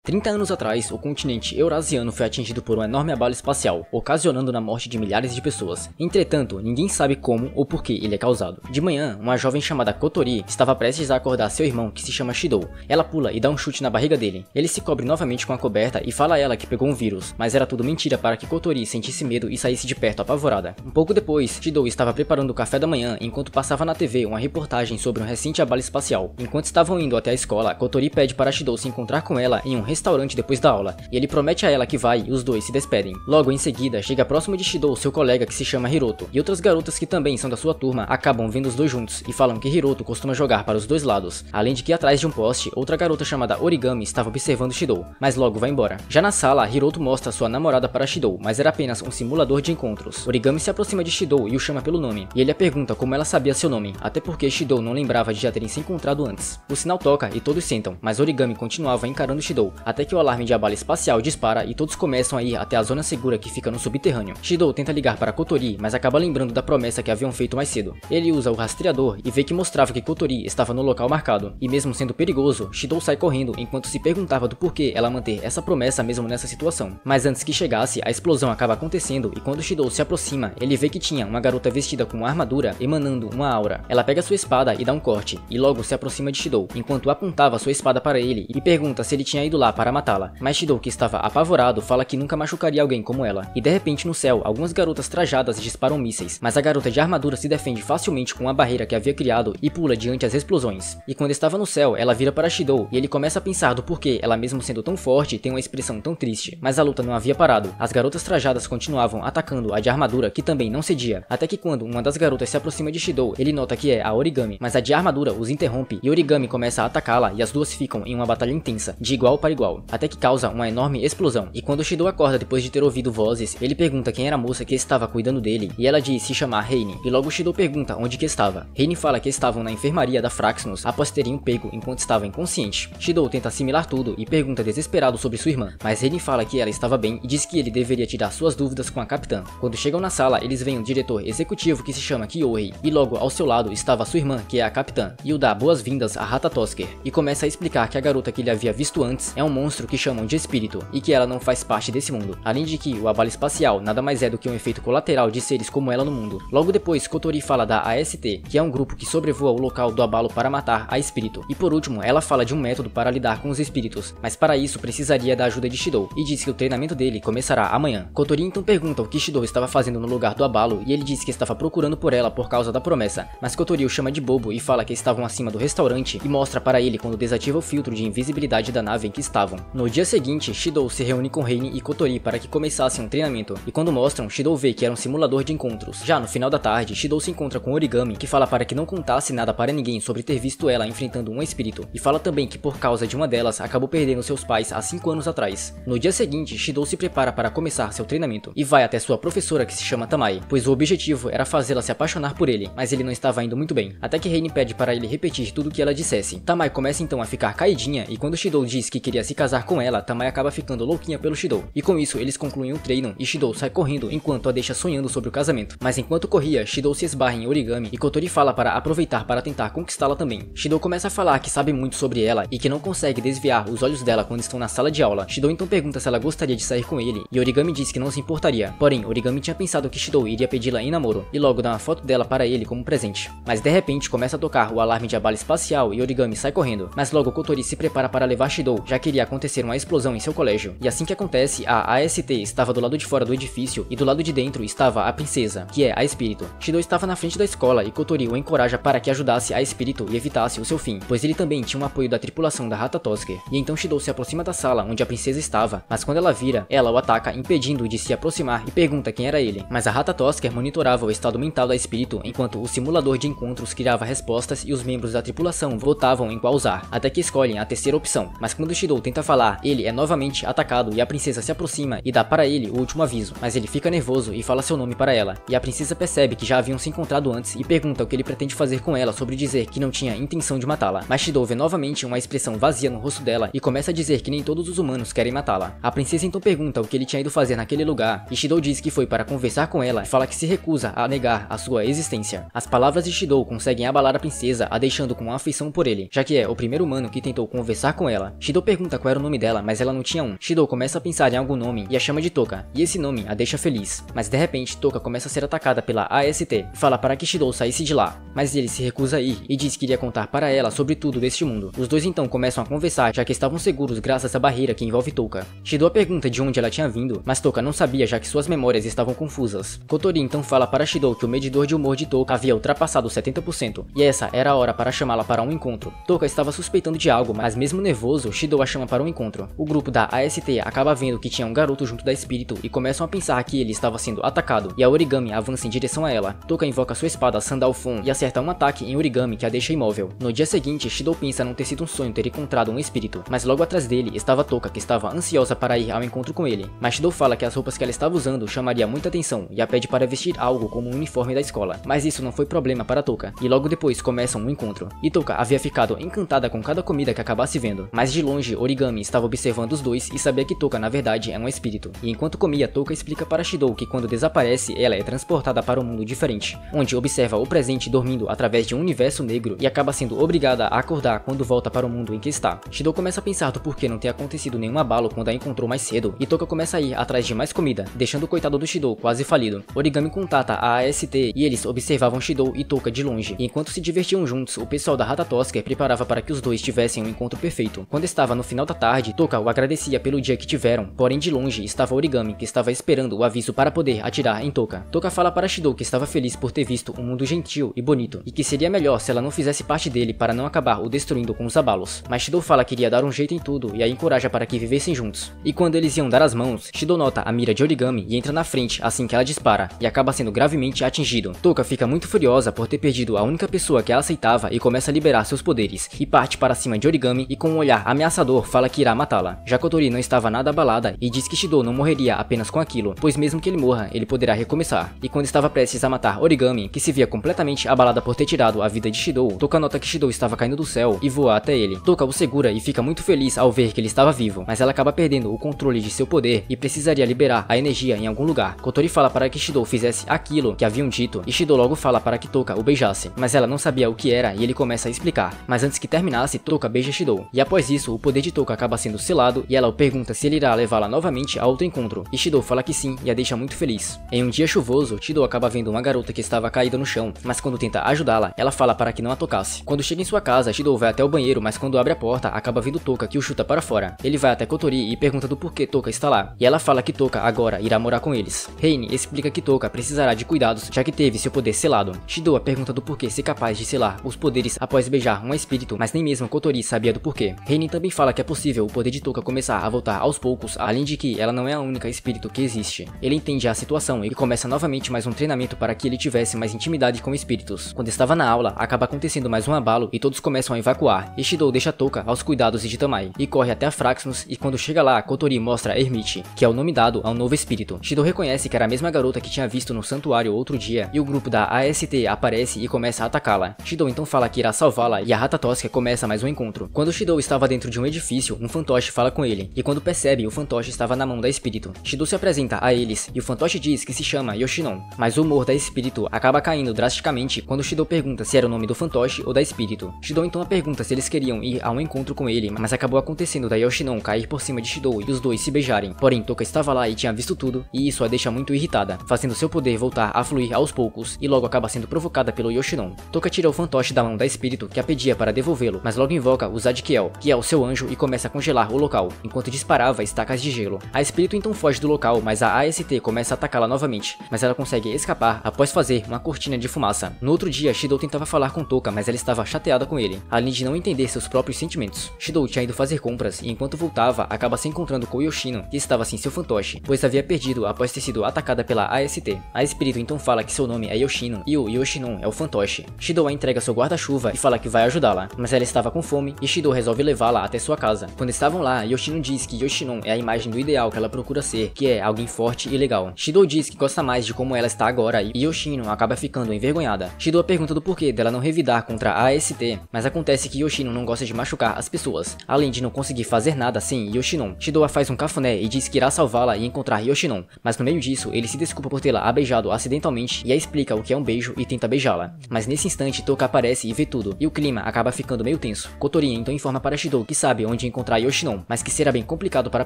30 anos atrás, o continente eurasiano foi atingido por um enorme abalo espacial, ocasionando na morte de milhares de pessoas. Entretanto, ninguém sabe como ou por que ele é causado. De manhã, uma jovem chamada Kotori estava prestes a acordar seu irmão, que se chama Shidou. Ela pula e dá um chute na barriga dele. Ele se cobre novamente com a coberta e fala a ela que pegou um vírus, mas era tudo mentira para que Kotori sentisse medo e saísse de perto apavorada. Um pouco depois, Shidou estava preparando o café da manhã enquanto passava na TV uma reportagem sobre um recente abalo espacial. Enquanto estavam indo até a escola, Kotori pede para Shidou se encontrar com ela em um restaurante depois da aula, e ele promete a ela que vai e os dois se despedem. Logo em seguida, chega próximo de Shidou seu colega que se chama Hiroto, e outras garotas que também são da sua turma acabam vendo os dois juntos e falam que Hiroto costuma jogar para os dois lados, além de que atrás de um poste, outra garota chamada Origami estava observando Shidou, mas logo vai embora. Já na sala, Hiroto mostra sua namorada para Shidou, mas era apenas um simulador de encontros. Origami se aproxima de Shidou e o chama pelo nome, e ele a pergunta como ela sabia seu nome, até porque Shidou não lembrava de já terem se encontrado antes. O sinal toca e todos sentam, mas Origami continuava encarando Shidou, até que o alarme de abalo espacial dispara e todos começam a ir até a zona segura que fica no subterrâneo. Shidou tenta ligar para Kotori, mas acaba lembrando da promessa que haviam feito mais cedo. Ele usa o rastreador e vê que mostrava que Kotori estava no local marcado, e mesmo sendo perigoso, Shidou sai correndo enquanto se perguntava do porquê ela manter essa promessa mesmo nessa situação. Mas antes que chegasse, a explosão acaba acontecendo e quando Shidou se aproxima, ele vê que tinha uma garota vestida com uma armadura emanando uma aura. Ela pega sua espada e dá um corte, e logo se aproxima de Shidou, enquanto apontava sua espada para ele e pergunta se ele tinha ido lá para matá-la. Mas Shidou, que estava apavorado, fala que nunca machucaria alguém como ela. E de repente no céu, algumas garotas trajadas disparam mísseis, mas a garota de armadura se defende facilmente com a barreira que havia criado e pula diante as explosões. E quando estava no céu, ela vira para Shidou e ele começa a pensar do porquê ela, mesmo sendo tão forte, tem uma expressão tão triste. Mas a luta não havia parado. As garotas trajadas continuavam atacando a de armadura, que também não cedia. Até que quando uma das garotas se aproxima de Shidou, ele nota que é a Origami, mas a de armadura os interrompe e Origami começa a atacá-la e as duas ficam em uma batalha intensa, de igual para igual, até que causa uma enorme explosão. E quando Shidou acorda depois de ter ouvido vozes, ele pergunta quem era a moça que estava cuidando dele, e ela diz se chamar Reine, e logo Shidou pergunta onde que estava. Reine fala que estavam na enfermaria da Fraxinus após terem um pego enquanto estava inconsciente. Shidou tenta assimilar tudo e pergunta desesperado sobre sua irmã, mas Reine fala que ela estava bem e diz que ele deveria tirar suas dúvidas com a capitã. Quando chegam na sala, eles veem um diretor executivo que se chama Kyohei, e logo ao seu lado estava sua irmã, que é a capitã, e o dá boas-vindas a Ratatosker, e começa a explicar que a garota que ele havia visto antes é um monstro que chamam de espírito, e que ela não faz parte desse mundo, além de que o abalo espacial nada mais é do que um efeito colateral de seres como ela no mundo. Logo depois, Kotori fala da AST, que é um grupo que sobrevoa o local do abalo para matar a espírito, e por último, ela fala de um método para lidar com os espíritos, mas para isso precisaria da ajuda de Shidou, e diz que o treinamento dele começará amanhã. Kotori então pergunta o que Shidou estava fazendo no lugar do abalo, e ele diz que estava procurando por ela por causa da promessa, mas Kotori o chama de bobo e fala que estavam acima do restaurante e mostra para ele quando desativa o filtro de invisibilidade da nave em que estavam. No dia seguinte, Shidou se reúne com Reine e Kotori para que começassem um treinamento, e quando mostram, Shidou vê que era um simulador de encontros. Já no final da tarde, Shidou se encontra com Origami, que fala para que não contasse nada para ninguém sobre ter visto ela enfrentando um espírito, e fala também que por causa de uma delas, acabou perdendo seus pais há 5 anos atrás. No dia seguinte, Shidou se prepara para começar seu treinamento, e vai até sua professora que se chama Tamae, pois o objetivo era fazê-la se apaixonar por ele, mas ele não estava indo muito bem, até que Reine pede para ele repetir tudo o que ela dissesse. Tamae começa então a ficar caidinha, e quando Shidou diz que queria se casar com ela, Tamae acaba ficando louquinha pelo Shidou, e com isso eles concluem o treino e Shidou sai correndo enquanto a deixa sonhando sobre o casamento. Mas enquanto corria, Shidou se esbarra em Origami e Kotori fala para aproveitar para tentar conquistá-la também. Shidou começa a falar que sabe muito sobre ela e que não consegue desviar os olhos dela quando estão na sala de aula. Shidou então pergunta se ela gostaria de sair com ele e Origami diz que não se importaria, porém Origami tinha pensado que Shidou iria pedi-la em namoro e logo dá uma foto dela para ele como presente. Mas de repente começa a tocar o alarme de abalo espacial e Origami sai correndo, mas logo Kotori se prepara para levar Shidou, já que iria acontecer uma explosão em seu colégio. E assim que acontece, a AST estava do lado de fora do edifício e do lado de dentro estava a princesa, que é a espírito. Shidou estava na frente da escola e Kotori o encoraja para que ajudasse a espírito e evitasse o seu fim, pois ele também tinha um apoio da tripulação da Ratatosker. E então Shidou se aproxima da sala onde a princesa estava, mas quando ela vira, ela o ataca impedindo de se aproximar e pergunta quem era ele. Mas a Ratatosker monitorava o estado mental da espírito enquanto o simulador de encontros criava respostas e os membros da tripulação votavam em qual usar, até que escolhem a terceira opção. Mas quando Shidou tenta falar, ele é novamente atacado e a princesa se aproxima e dá para ele o último aviso, mas ele fica nervoso e fala seu nome para ela, e a princesa percebe que já haviam se encontrado antes e pergunta o que ele pretende fazer com ela sobre dizer que não tinha intenção de matá-la. Mas Shidou vê novamente uma expressão vazia no rosto dela e começa a dizer que nem todos os humanos querem matá-la. A princesa então pergunta o que ele tinha ido fazer naquele lugar e Shidou diz que foi para conversar com ela e fala que se recusa a negar a sua existência. As palavras de Shidou conseguem abalar a princesa, a deixando com uma afeição por ele, já que é o primeiro humano que tentou conversar com ela. Shidou pergunta pergunta qual era o nome dela, mas ela não tinha um. Shidou começa a pensar em algum nome e a chama de Toka, e esse nome a deixa feliz. Mas de repente, Toka começa a ser atacada pela AST e fala para que Shidou saísse de lá. Mas ele se recusa a ir e diz que iria contar para ela sobre tudo deste mundo. Os dois então começam a conversar, já que estavam seguros graças à barreira que envolve Toka. Shidou pergunta de onde ela tinha vindo, mas Toka não sabia, já que suas memórias estavam confusas. Kotori então fala para Shidou que o medidor de humor de Toka havia ultrapassado 70%, e essa era a hora para chamá-la para um encontro. Toka estava suspeitando de algo, mas mesmo nervoso, Shidou a chama para um encontro. O grupo da AST acaba vendo que tinha um garoto junto da espírito e começam a pensar que ele estava sendo atacado, e a Origami avança em direção a ela. Toka invoca sua espada Sandalphon e acerta um ataque em Origami que a deixa imóvel. No dia seguinte, Shidou pensa não ter sido um sonho ter encontrado um espírito, mas logo atrás dele estava Toka, que estava ansiosa para ir ao encontro com ele. Mas Shidou fala que as roupas que ela estava usando chamaria muita atenção e a pede para vestir algo como um uniforme da escola. Mas isso não foi problema para Toka, e logo depois começam um encontro. E Toka havia ficado encantada com cada comida que acabasse vendo, mas de longe Origami estava observando os dois e sabia que Toka na verdade é um espírito. E enquanto comia, Toka explica para Shidou que quando desaparece, ela é transportada para um mundo diferente, onde observa o presente dormindo através de um universo negro e acaba sendo obrigada a acordar quando volta para o mundo em que está. Shidou começa a pensar do porquê não ter acontecido nenhum abalo quando a encontrou mais cedo, e Toka começa a ir atrás de mais comida, deixando o coitado do Shidou quase falido. Origami contata a AST e eles observavam Shidou e Toka de longe, e enquanto se divertiam juntos, o pessoal da Ratatosker preparava para que os dois tivessem um encontro perfeito. Quando estava no final da tarde, Toka o agradecia pelo dia que tiveram, porém de longe estava Origami, que estava esperando o aviso para poder atirar em Toka. Toka fala para Shidou que estava feliz por ter visto um mundo gentil e bonito, e que seria melhor se ela não fizesse parte dele para não acabar o destruindo com os abalos. Mas Shidou fala que iria dar um jeito em tudo e a encoraja para que vivessem juntos. E quando eles iam dar as mãos, Shidou nota a mira de Origami e entra na frente assim que ela dispara, e acaba sendo gravemente atingido. Toka fica muito furiosa por ter perdido a única pessoa que ela aceitava e começa a liberar seus poderes, e parte para cima de Origami e com um olhar ameaçador fala que irá matá-la. Já Kotori não estava nada abalada e diz que Shidou não morreria apenas com aquilo, pois mesmo que ele morra, ele poderá recomeçar. E quando estava prestes a matar Origami, que se via completamente abalada por ter tirado a vida de Shidou, Toka nota que Shidou estava caindo do céu e voa até ele. Toka o segura e fica muito feliz ao ver que ele estava vivo, mas ela acaba perdendo o controle de seu poder e precisaria liberar a energia em algum lugar. Kotori fala para que Shidou fizesse aquilo que haviam dito, e Shidou logo fala para que Toka o beijasse, mas ela não sabia o que era e ele começa a explicar. Mas antes que terminasse, Toka beija Shidou, e após isso o poder de Toka acaba sendo selado e ela o pergunta se ele irá levá-la novamente a outro encontro, e Shidou fala que sim e a deixa muito feliz. Em um dia chuvoso, Shidou acaba vendo uma garota que estava caída no chão, mas quando tenta ajudá-la, ela fala para que não a tocasse. Quando chega em sua casa, Shidou vai até o banheiro, mas quando abre a porta, acaba vendo Toka, que o chuta para fora. Ele vai até Kotori e pergunta do porquê Toka está lá, e ela fala que Toka agora irá morar com eles. Reine explica que Toka precisará de cuidados, já que teve seu poder selado. Shidou a pergunta do porquê ser capaz de selar os poderes após beijar um espírito, mas nem mesmo Kotori sabia do porquê. Reine também fala que é possível o poder de Toka começar a voltar aos poucos, além de que ela não é a única espírito que existe. Ele entende a situação e começa novamente mais um treinamento para que ele tivesse mais intimidade com espíritos. Quando estava na aula, acaba acontecendo mais um abalo e todos começam a evacuar, e Shidou deixa Toka aos cuidados de Tamai, e corre até a Fraxnus, e quando chega lá, Kotori mostra Hermite, que é o nome dado ao novo espírito. Shidou reconhece que era a mesma garota que tinha visto no santuário outro dia, e o grupo da AST aparece e começa a atacá-la. Shidou então fala que irá salvá-la e a Ratatosker começa mais um encontro. Quando Shidou estava dentro de um edifício, um fantoche fala com ele, e quando percebe, o fantoche estava na mão da espírito. Shidou se apresenta a eles, e o fantoche diz que se chama Yoshinon, mas o humor da espírito acaba caindo drasticamente quando Shidou pergunta se era o nome do fantoche ou da espírito. Shidou então a pergunta se eles queriam ir a um encontro com ele, mas acabou acontecendo da Yoshinon cair por cima de Shidou e os dois se beijarem. Porém, Toka estava lá e tinha visto tudo, e isso a deixa muito irritada, fazendo seu poder voltar a fluir aos poucos, e logo acaba sendo provocada pelo Yoshinon. Toka tira o fantoche da mão da espírito, que a pedia para devolvê-lo, mas logo invoca o Zadkiel, que é o seu anjo, e começa a congelar o local, enquanto disparava estacas de gelo. A espírito então foge do local, mas a AST começa a atacá-la novamente, mas ela consegue escapar após fazer uma cortina de fumaça. No outro dia, Shidou tentava falar com Toka, mas ela estava chateada com ele, além de não entender seus próprios sentimentos. Shidou tinha ido fazer compras, e enquanto voltava, acaba se encontrando com Yoshino, que estava sem seu fantoche, pois havia perdido após ter sido atacada pela AST. A espírito então fala que seu nome é Yoshino, e o Yoshinon é o fantoche. Shidou a entrega seu guarda-chuva e fala que vai ajudá-la, mas ela estava com fome, e Shidou resolve levá-la até sua casa. Quando estavam lá, Yoshino diz que Yoshinon é a imagem do ideal que ela procura ser, que é alguém forte e legal. Shidou diz que gosta mais de como ela está agora, e Yoshino acaba ficando envergonhada. Shidou pergunta do porquê dela não revidar contra a AST, mas acontece que Yoshino não gosta de machucar as pessoas, além de não conseguir fazer nada sem Yoshinon. Shidou faz um cafuné e diz que irá salvá-la e encontrar Yoshinon, mas no meio disso, ele se desculpa por tê-la beijado acidentalmente e a explica o que é um beijo e tenta beijá-la. Mas nesse instante, Toka aparece e vê tudo, e o clima acaba ficando meio tenso. Kotori então informa para Shidou que sabe onde de encontrar Yoshinon, mas que será bem complicado para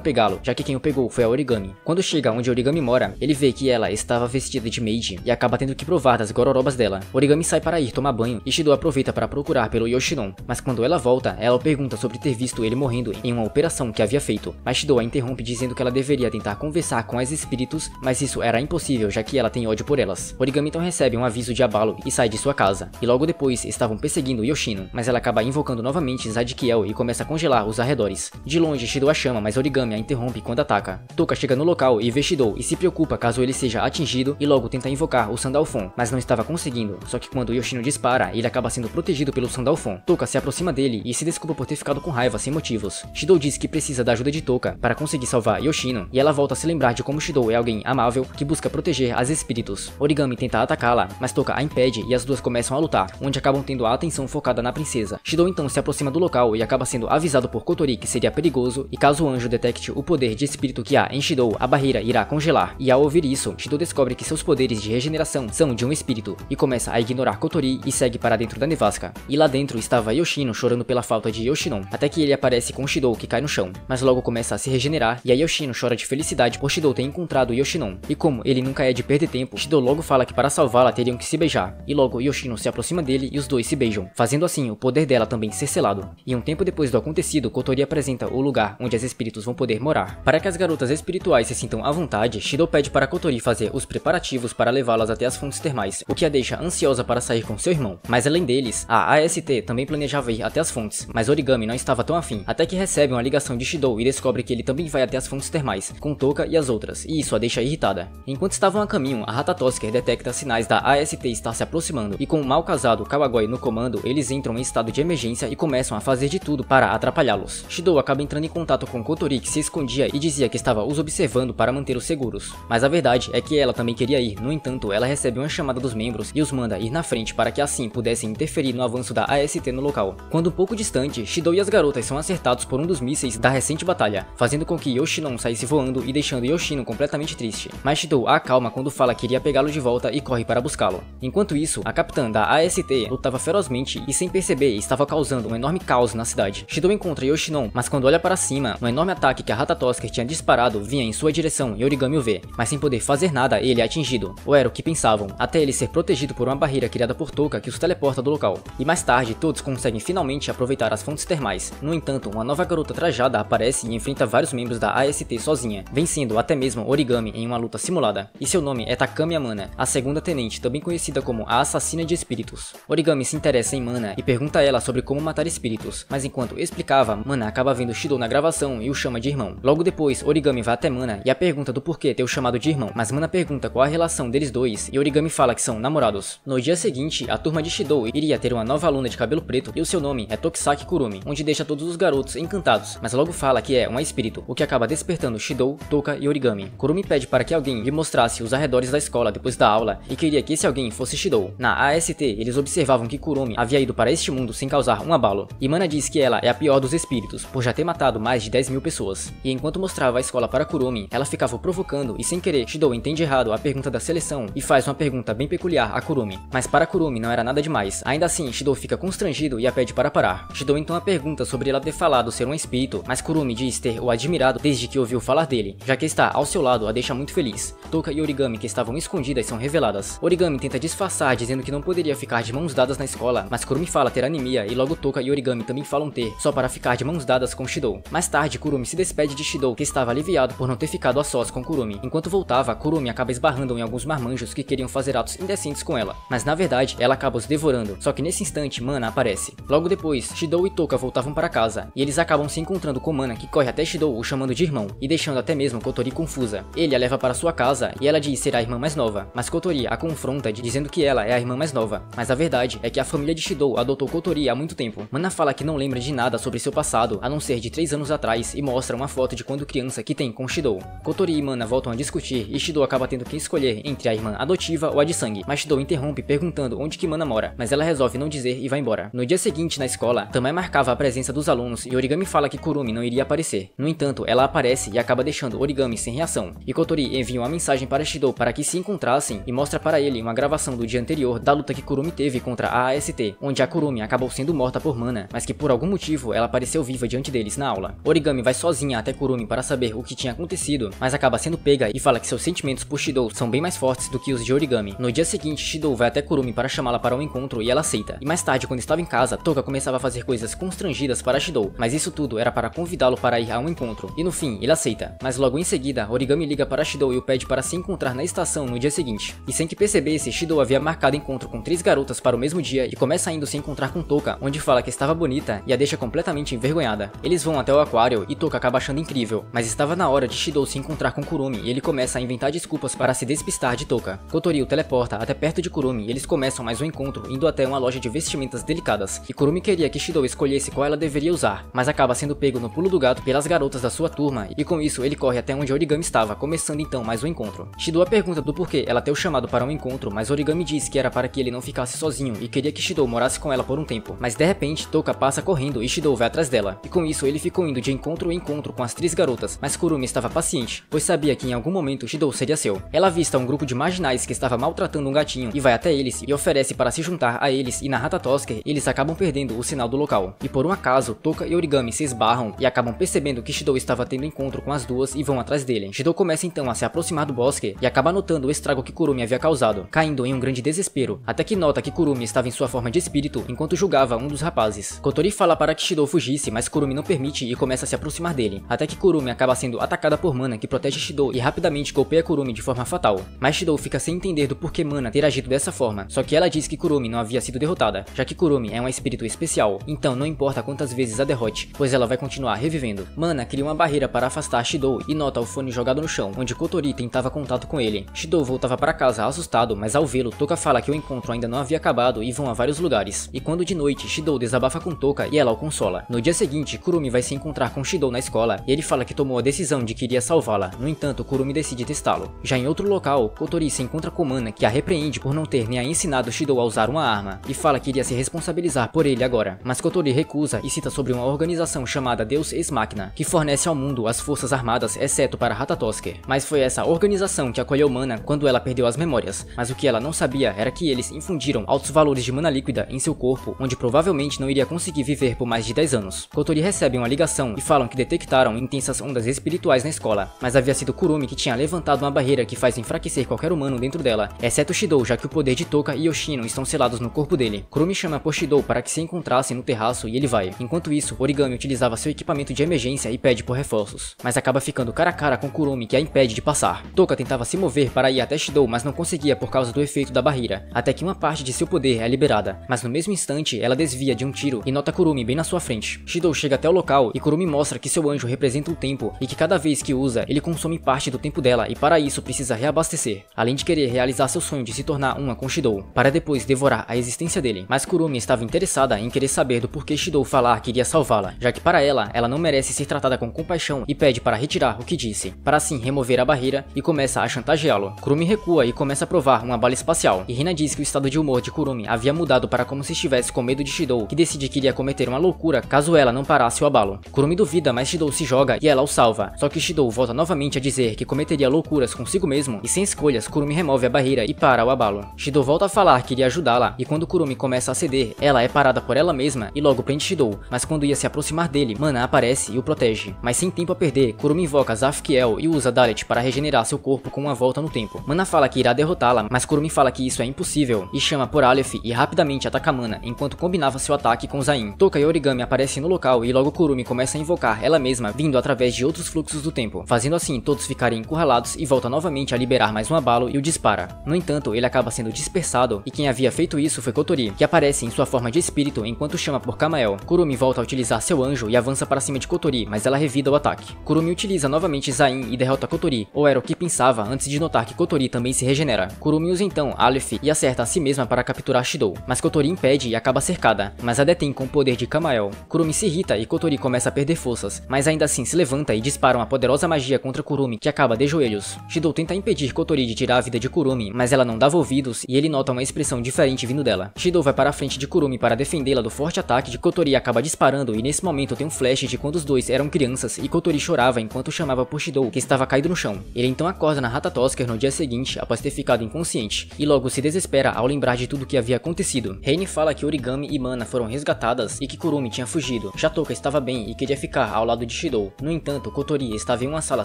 pegá-lo, já que quem o pegou foi a Origami. Quando chega onde a Origami mora, ele vê que ela estava vestida de maid e acaba tendo que provar das gororobas dela. Origami sai para ir tomar banho e Shido aproveita para procurar pelo Yoshinon, mas quando ela volta, ela o pergunta sobre ter visto ele morrendo em uma operação que havia feito, mas Shido a interrompe dizendo que ela deveria tentar conversar com as espíritos, mas isso era impossível já que ela tem ódio por elas. Origami então recebe um aviso de abalo e sai de sua casa, e logo depois estavam perseguindo Yoshino, mas ela acaba invocando novamente Zadkiel e começa a congelar os arredores. De longe Shido a chama, mas Origami a interrompe quando ataca. Toka chega no local e vê Shido e se preocupa caso ele seja atingido e logo tenta invocar o Sandalphon, mas não estava conseguindo, só que quando Yoshino dispara, ele acaba sendo protegido pelo Sandalphon. Toka se aproxima dele e se desculpa por ter ficado com raiva sem motivos. Shido diz que precisa da ajuda de Toka para conseguir salvar Yoshino, e ela volta a se lembrar de como Shido é alguém amável que busca proteger as espíritos. Origami tenta atacá-la, mas Toka a impede e as duas começam a lutar, onde acabam tendo a atenção focada na princesa. Shido então se aproxima do local e acaba sendo avisado por Kotori que seria perigoso e caso o anjo detecte o poder de espírito que há em Shido, a barreira irá congelar. E ao ouvir isso, Shido descobre que seus poderes de regeneração são de um espírito e começa a ignorar Kotori e segue para dentro da nevasca. E lá dentro estava Yoshino chorando pela falta de Yoshinon, até que ele aparece com Shido que cai no chão, mas logo começa a se regenerar e a Yoshino chora de felicidade por Shido ter encontrado Yoshinon. E como ele nunca é de perder tempo, Shido logo fala que para salvá-la teriam que se beijar, e logo Yoshino se aproxima dele e os dois se beijam, fazendo assim o poder dela também ser selado. E um tempo depois do acontecido, Kotori apresenta o lugar onde as espíritos vão poder morar. Para que as garotas espirituais se sintam à vontade, Shido pede para Kotori fazer os preparativos para levá-las até as fontes termais, o que a deixa ansiosa para sair com seu irmão. Mas além deles, a AST também planejava ir até as fontes, mas Origami não estava tão afim, até que recebe uma ligação de Shido e descobre que ele também vai até as fontes termais, com Toka e as outras, e isso a deixa irritada. Enquanto estavam a caminho, a Ratatosker detecta sinais da AST estar se aproximando, e com o mal casado Kawagoi no comando, eles entram em estado de emergência e começam a fazer de tudo para atrapalhá-los. Shido acaba entrando em contato com Kotori, que se escondia e dizia que estava os observando para mantê-los seguros. Mas a verdade é que ela também queria ir, no entanto, ela recebe uma chamada dos membros e os manda ir na frente para que assim pudessem interferir no avanço da AST no local. Quando um pouco distante, Shido e as garotas são acertados por um dos mísseis da recente batalha, fazendo com que Yoshinon saísse voando e deixando Yoshino completamente triste. Mas Shido a acalma quando fala que iria pegá-lo de volta e corre para buscá-lo. Enquanto isso, a capitã da AST lutava ferozmente e sem perceber estava causando um enorme caos na cidade. Shido encontra Yoshinon, mas quando olha para cima, um enorme ataque que a Ratatosker tinha disparado vinha em sua direção e Origami o vê, mas sem poder fazer nada ele é atingido, ou era o que pensavam, até ele ser protegido por uma barreira criada por Toka que os teleporta do local. E mais tarde, todos conseguem finalmente aproveitar as fontes termais. No entanto, uma nova garota trajada aparece e enfrenta vários membros da AST sozinha, vencendo até mesmo Origami em uma luta simulada. E seu nome é Takami Amana, a segunda tenente, também conhecida como a assassina de espíritos. Origami se interessa em Mana e pergunta a ela sobre como matar espíritos, mas enquanto explicava, Mana acaba vendo Shido na gravação e o chama de irmão. Logo depois, Origami vai até Mana e a pergunta do porquê ter o chamado de irmão, mas Mana pergunta qual a relação deles dois e Origami fala que são namorados. No dia seguinte, a turma de Shido iria ter uma nova aluna de cabelo preto e o seu nome é Tokisaki Kurumi, onde deixa todos os garotos encantados, mas logo fala que é um espírito, o que acaba despertando Shido, Toka e Origami. Kurumi pede para que alguém lhe mostrasse os arredores da escola depois da aula e queria que esse alguém fosse Shido. Na AST, eles observavam que Kurumi havia ido para este mundo sem causar um abalo, e Mana diz que ela é a pior dos espíritos, por já ter matado mais de 10.000 pessoas. E enquanto mostrava a escola para Kurumi, ela ficava provocando e sem querer, Shido entende errado a pergunta da seleção e faz uma pergunta bem peculiar a Kurumi. Mas para Kurumi não era nada demais, ainda assim Shido fica constrangido e a pede para parar. Shido então a pergunta sobre ela ter falado ser um espírito, mas Kurumi diz ter o admirado desde que ouviu falar dele, já que estar ao seu lado a deixa muito feliz. Toka e Origami que estavam escondidas são reveladas. Origami tenta disfarçar dizendo que não poderia ficar de mãos dadas na escola, mas Kurumi fala ter anemia e logo Toka e Origami também falam ter, só para ficar de mãos dadas com Shido. Mais tarde, Kurumi se despede de Shido, que estava aliviado por não ter ficado a sós com Kurumi. Enquanto voltava, Kurumi acaba esbarrando em alguns marmanjos que queriam fazer atos indecentes com ela, mas na verdade ela acaba os devorando, só que nesse instante Mana aparece. Logo depois, Shido e Toka voltavam para casa, e eles acabam se encontrando com Mana, que corre até Shido o chamando de irmão, e deixando até mesmo Kotori confusa. Ele a leva para sua casa, e ela diz ser a irmã mais nova, mas Kotori a confronta dizendo que ela é a irmã mais nova. Mas a verdade é que a família de Shido adotou Kotori há muito tempo. Mana fala que não lembra de nada sobre seu passado, a não ser de 3 anos atrás, e mostra uma foto de quando criança que tem com Shido. Kotori e Mana voltam a discutir, e Shido acaba tendo que escolher entre a irmã adotiva ou a de sangue, mas Shido interrompe perguntando onde que Mana mora, mas ela resolve não dizer e vai embora. No dia seguinte, na escola, Tamae marcava a presença dos alunos e Origami fala que Kurumi não iria aparecer. No entanto, ela aparece e acaba deixando Origami sem reação, e Kotori envia uma mensagem para Shido para que se encontrassem e mostra para ele uma gravação do dia anterior da luta que Kurumi teve contra a AST, onde a Kurumi acabou sendo morta por Mana, mas que por algum motivo ela pareceu viva diante deles na aula. Origami vai sozinha até Kurumi para saber o que tinha acontecido, mas acaba sendo pega e fala que seus sentimentos por Shidou são bem mais fortes do que os de Origami. No dia seguinte, Shidou vai até Kurumi para chamá-la para um encontro e ela aceita. E mais tarde, quando estava em casa, Toka começava a fazer coisas constrangidas para Shidou, mas isso tudo era para convidá-lo para ir a um encontro. E no fim, ele aceita. Mas logo em seguida, Origami liga para Shidou e o pede para se encontrar na estação no dia seguinte. E sem que percebesse, Shidou havia marcado encontro com 3 garotas para o mesmo dia e começa indo se encontrar com Toka, onde fala que estava bonita e a deixa completamente envergonhada. Eles vão até o aquário e Toka acaba achando incrível, mas estava na hora de Shidou se encontrar com Kurumi e ele começa a inventar desculpas para se despistar de Toka. Kotori o teleporta até perto de Kurumi e eles começam mais um encontro indo até uma loja de vestimentas delicadas. E Kurumi queria que Shidou escolhesse qual ela deveria usar, mas acaba sendo pego no pulo do gato pelas garotas da sua turma e com isso ele corre até onde Origami estava, começando então mais um encontro. Shidou a pergunta do porquê ela ter o chamado para um encontro, mas Origami diz que era para que ele não ficasse sozinho e queria que Shidou morasse com ela por um tempo. Mas de repente Toka passa correndo e Shidou vai atrás dela, e com isso ele ficou indo de encontro em encontro com as 3 garotas, mas Kurumi estava paciente, pois sabia que em algum momento Shidou seria seu. Ela avista um grupo de marginais que estava maltratando um gatinho e vai até eles e oferece para se juntar a eles, e na Ratatosker eles acabam perdendo o sinal do local. E por um acaso, Toka e Origami se esbarram e acabam percebendo que Shidou estava tendo encontro com as duas e vão atrás dele. Shidou começa então a se aproximar do bosque e acaba notando o estrago que Kurumi havia causado, caindo em um grande desespero, até que nota que Kurumi estava em sua forma de espírito enquanto julgava um dos rapazes. Kotori fala para que Shidou fugisse, mas Kurumi não permite e começa a se aproximar dele, até que Kurumi acaba sendo atacada por Mana, que protege Shidou e rapidamente golpeia Kurumi de forma fatal. Mas Shidou fica sem entender do porquê Mana ter agido dessa forma, só que ela diz que Kurumi não havia sido derrotada, já que Kurumi é um espírito especial, então não importa quantas vezes a derrote, pois ela vai continuar revivendo. Mana cria uma barreira para afastar Shidou e nota o fone jogado no chão, onde Kotori tentava contato com ele. Shidou voltava para casa assustado, mas ao vê-lo, Toka fala que o encontro ainda não havia acabado e vão a vários lugares. E quando de noite, Shidou desabafa com Toka e ela o consola. No dia seguinte, Kurumi vai se encontrar com Shidou na escola e ele fala que tomou a decisão de que iria salvá-la. No entanto, Kurumi decide testá-lo. Já em outro local, Kotori se encontra com Mana, que a repreende por não ter nem ensinado Shidou a usar uma arma e fala que iria se responsabilizar por ele agora. Mas Kotori recusa e cita sobre uma organização chamada Deus Ex Machina, que fornece ao mundo as forças armadas, exceto para Ratatosker. Mas foi essa organização que acolheu Mana quando ela perdeu as memórias, mas o que ela não sabia era que eles infundiram altos valores de mana líquida em seu corpo, onde provavelmente não iria conseguir viver por mais de 10 anos. Kotori recebe uma ligação e falam que detectaram intensas ondas espirituais na escola, mas havia sido Kurumi que tinha levantado uma barreira que faz enfraquecer qualquer humano dentro dela, exceto Shidou, já que o poder de Toka e Yoshino estão selados no corpo dele. Kurumi chama por Shidou para que se encontrassem no terraço e ele vai. Enquanto isso, Origami utilizava seu equipamento de emergência e pede por reforços, mas acaba ficando cara a cara com Kurumi, que a impede de passar. Toka tentava se mover para ir até Shidou, mas não conseguia por causa do efeito da barreira, até que uma parte de seu poder é liberada, mas no mesmo instante ela desvia de um tiro e nota Kurumi bem na sua frente. Shidou chega até o local e Kurumi mostra que seu anjo representa o tempo e que cada vez que usa, ele consome parte do tempo dela e para isso precisa reabastecer, além de querer realizar seu sonho de se tornar uma com Shidou, para depois devorar a existência dele. Mas Kurumi estava interessada em querer saber do porquê Shidou falar que iria salvá-la, já que para ela não merece ser tratada com compaixão e pede para retirar o que disse, para assim remover a barreira e começa a chantageá-lo. Kurumi recua e começa a provar uma bala espacial, e Hina diz que o estado de humor de Kurumi havia mudado para como se estivesse com medo de Shidou, que decide que iria cometer uma loucura caso ela não parasse o abalo. Kurumi duvida, mas Shidou se joga e ela o salva, só que Shidou volta novamente a dizer que cometeria loucuras consigo mesmo, e sem escolhas, Kurumi remove a barreira e para o abalo. Shidou volta a falar que iria ajudá-la, e quando Kurumi começa a ceder, ela é parada por ela mesma e logo prende Shidou, mas quando ia se aproximar dele, Mana aparece e o protege. Mas sem tempo a perder, Kurumi invoca Zafkiel e usa Dalet para regenerar seu corpo com uma volta no tempo. Mana fala que irá derrotá-la, mas Kurumi fala que isso é impossível, e chama por Aleph e rapidamente ataca Mana, enquanto combinava seu ataque com Zain. Toka e Origami aparecem no local e logo Kurumi começa a invocar ela mesma, vindo através de outros fluxos do tempo, fazendo assim todos ficarem encurralados e volta novamente a liberar mais um abalo e o dispara. No entanto, ele acaba sendo dispersado, e quem havia feito isso foi Kotori, que aparece em sua forma de espírito enquanto chama por Kamael. Kurumi volta a utilizar seu anjo e avança para cima de Kotori, mas ela revida o ataque. Kurumi utiliza novamente Zain e derrota Kotori, ou era o que pensava antes de notar que Kotori também se regenera. Kurumi usa então Aleph e acerta a si mesma para capturar Shidou, mas Kotori impede e acaba cercada, mas a detém com o poder de Kamael. Kurumi se irrita e Kotori começa a perder forças, mas ainda assim se levanta e dispara uma poderosa magia contra Kurumi, que acaba de joelhos. Shidou tenta impedir Kotori de tirar a vida de Kurumi, mas ela não dava ouvidos e ele nota uma expressão diferente vindo dela. Shidou vai para a frente de Kurumi para defendê-la do forte ataque de Kotori e acaba disparando, e nesse momento tem um flash de quando os dois eram crianças e Kotori chorava enquanto chamava por Shidou, que estava caído no chão. Ele então acorda na Ratatosker no dia seguinte, após ter ficado inconsciente, e logo se desespera ao lembrar de tudo o que havia acontecido. Reine fala que Origami e Mana foram resgatadas e que Kurumi tinha fugido, Já Toka estava bem e queria ficar ao lado de Shidou. No entanto, Kotori estava em uma sala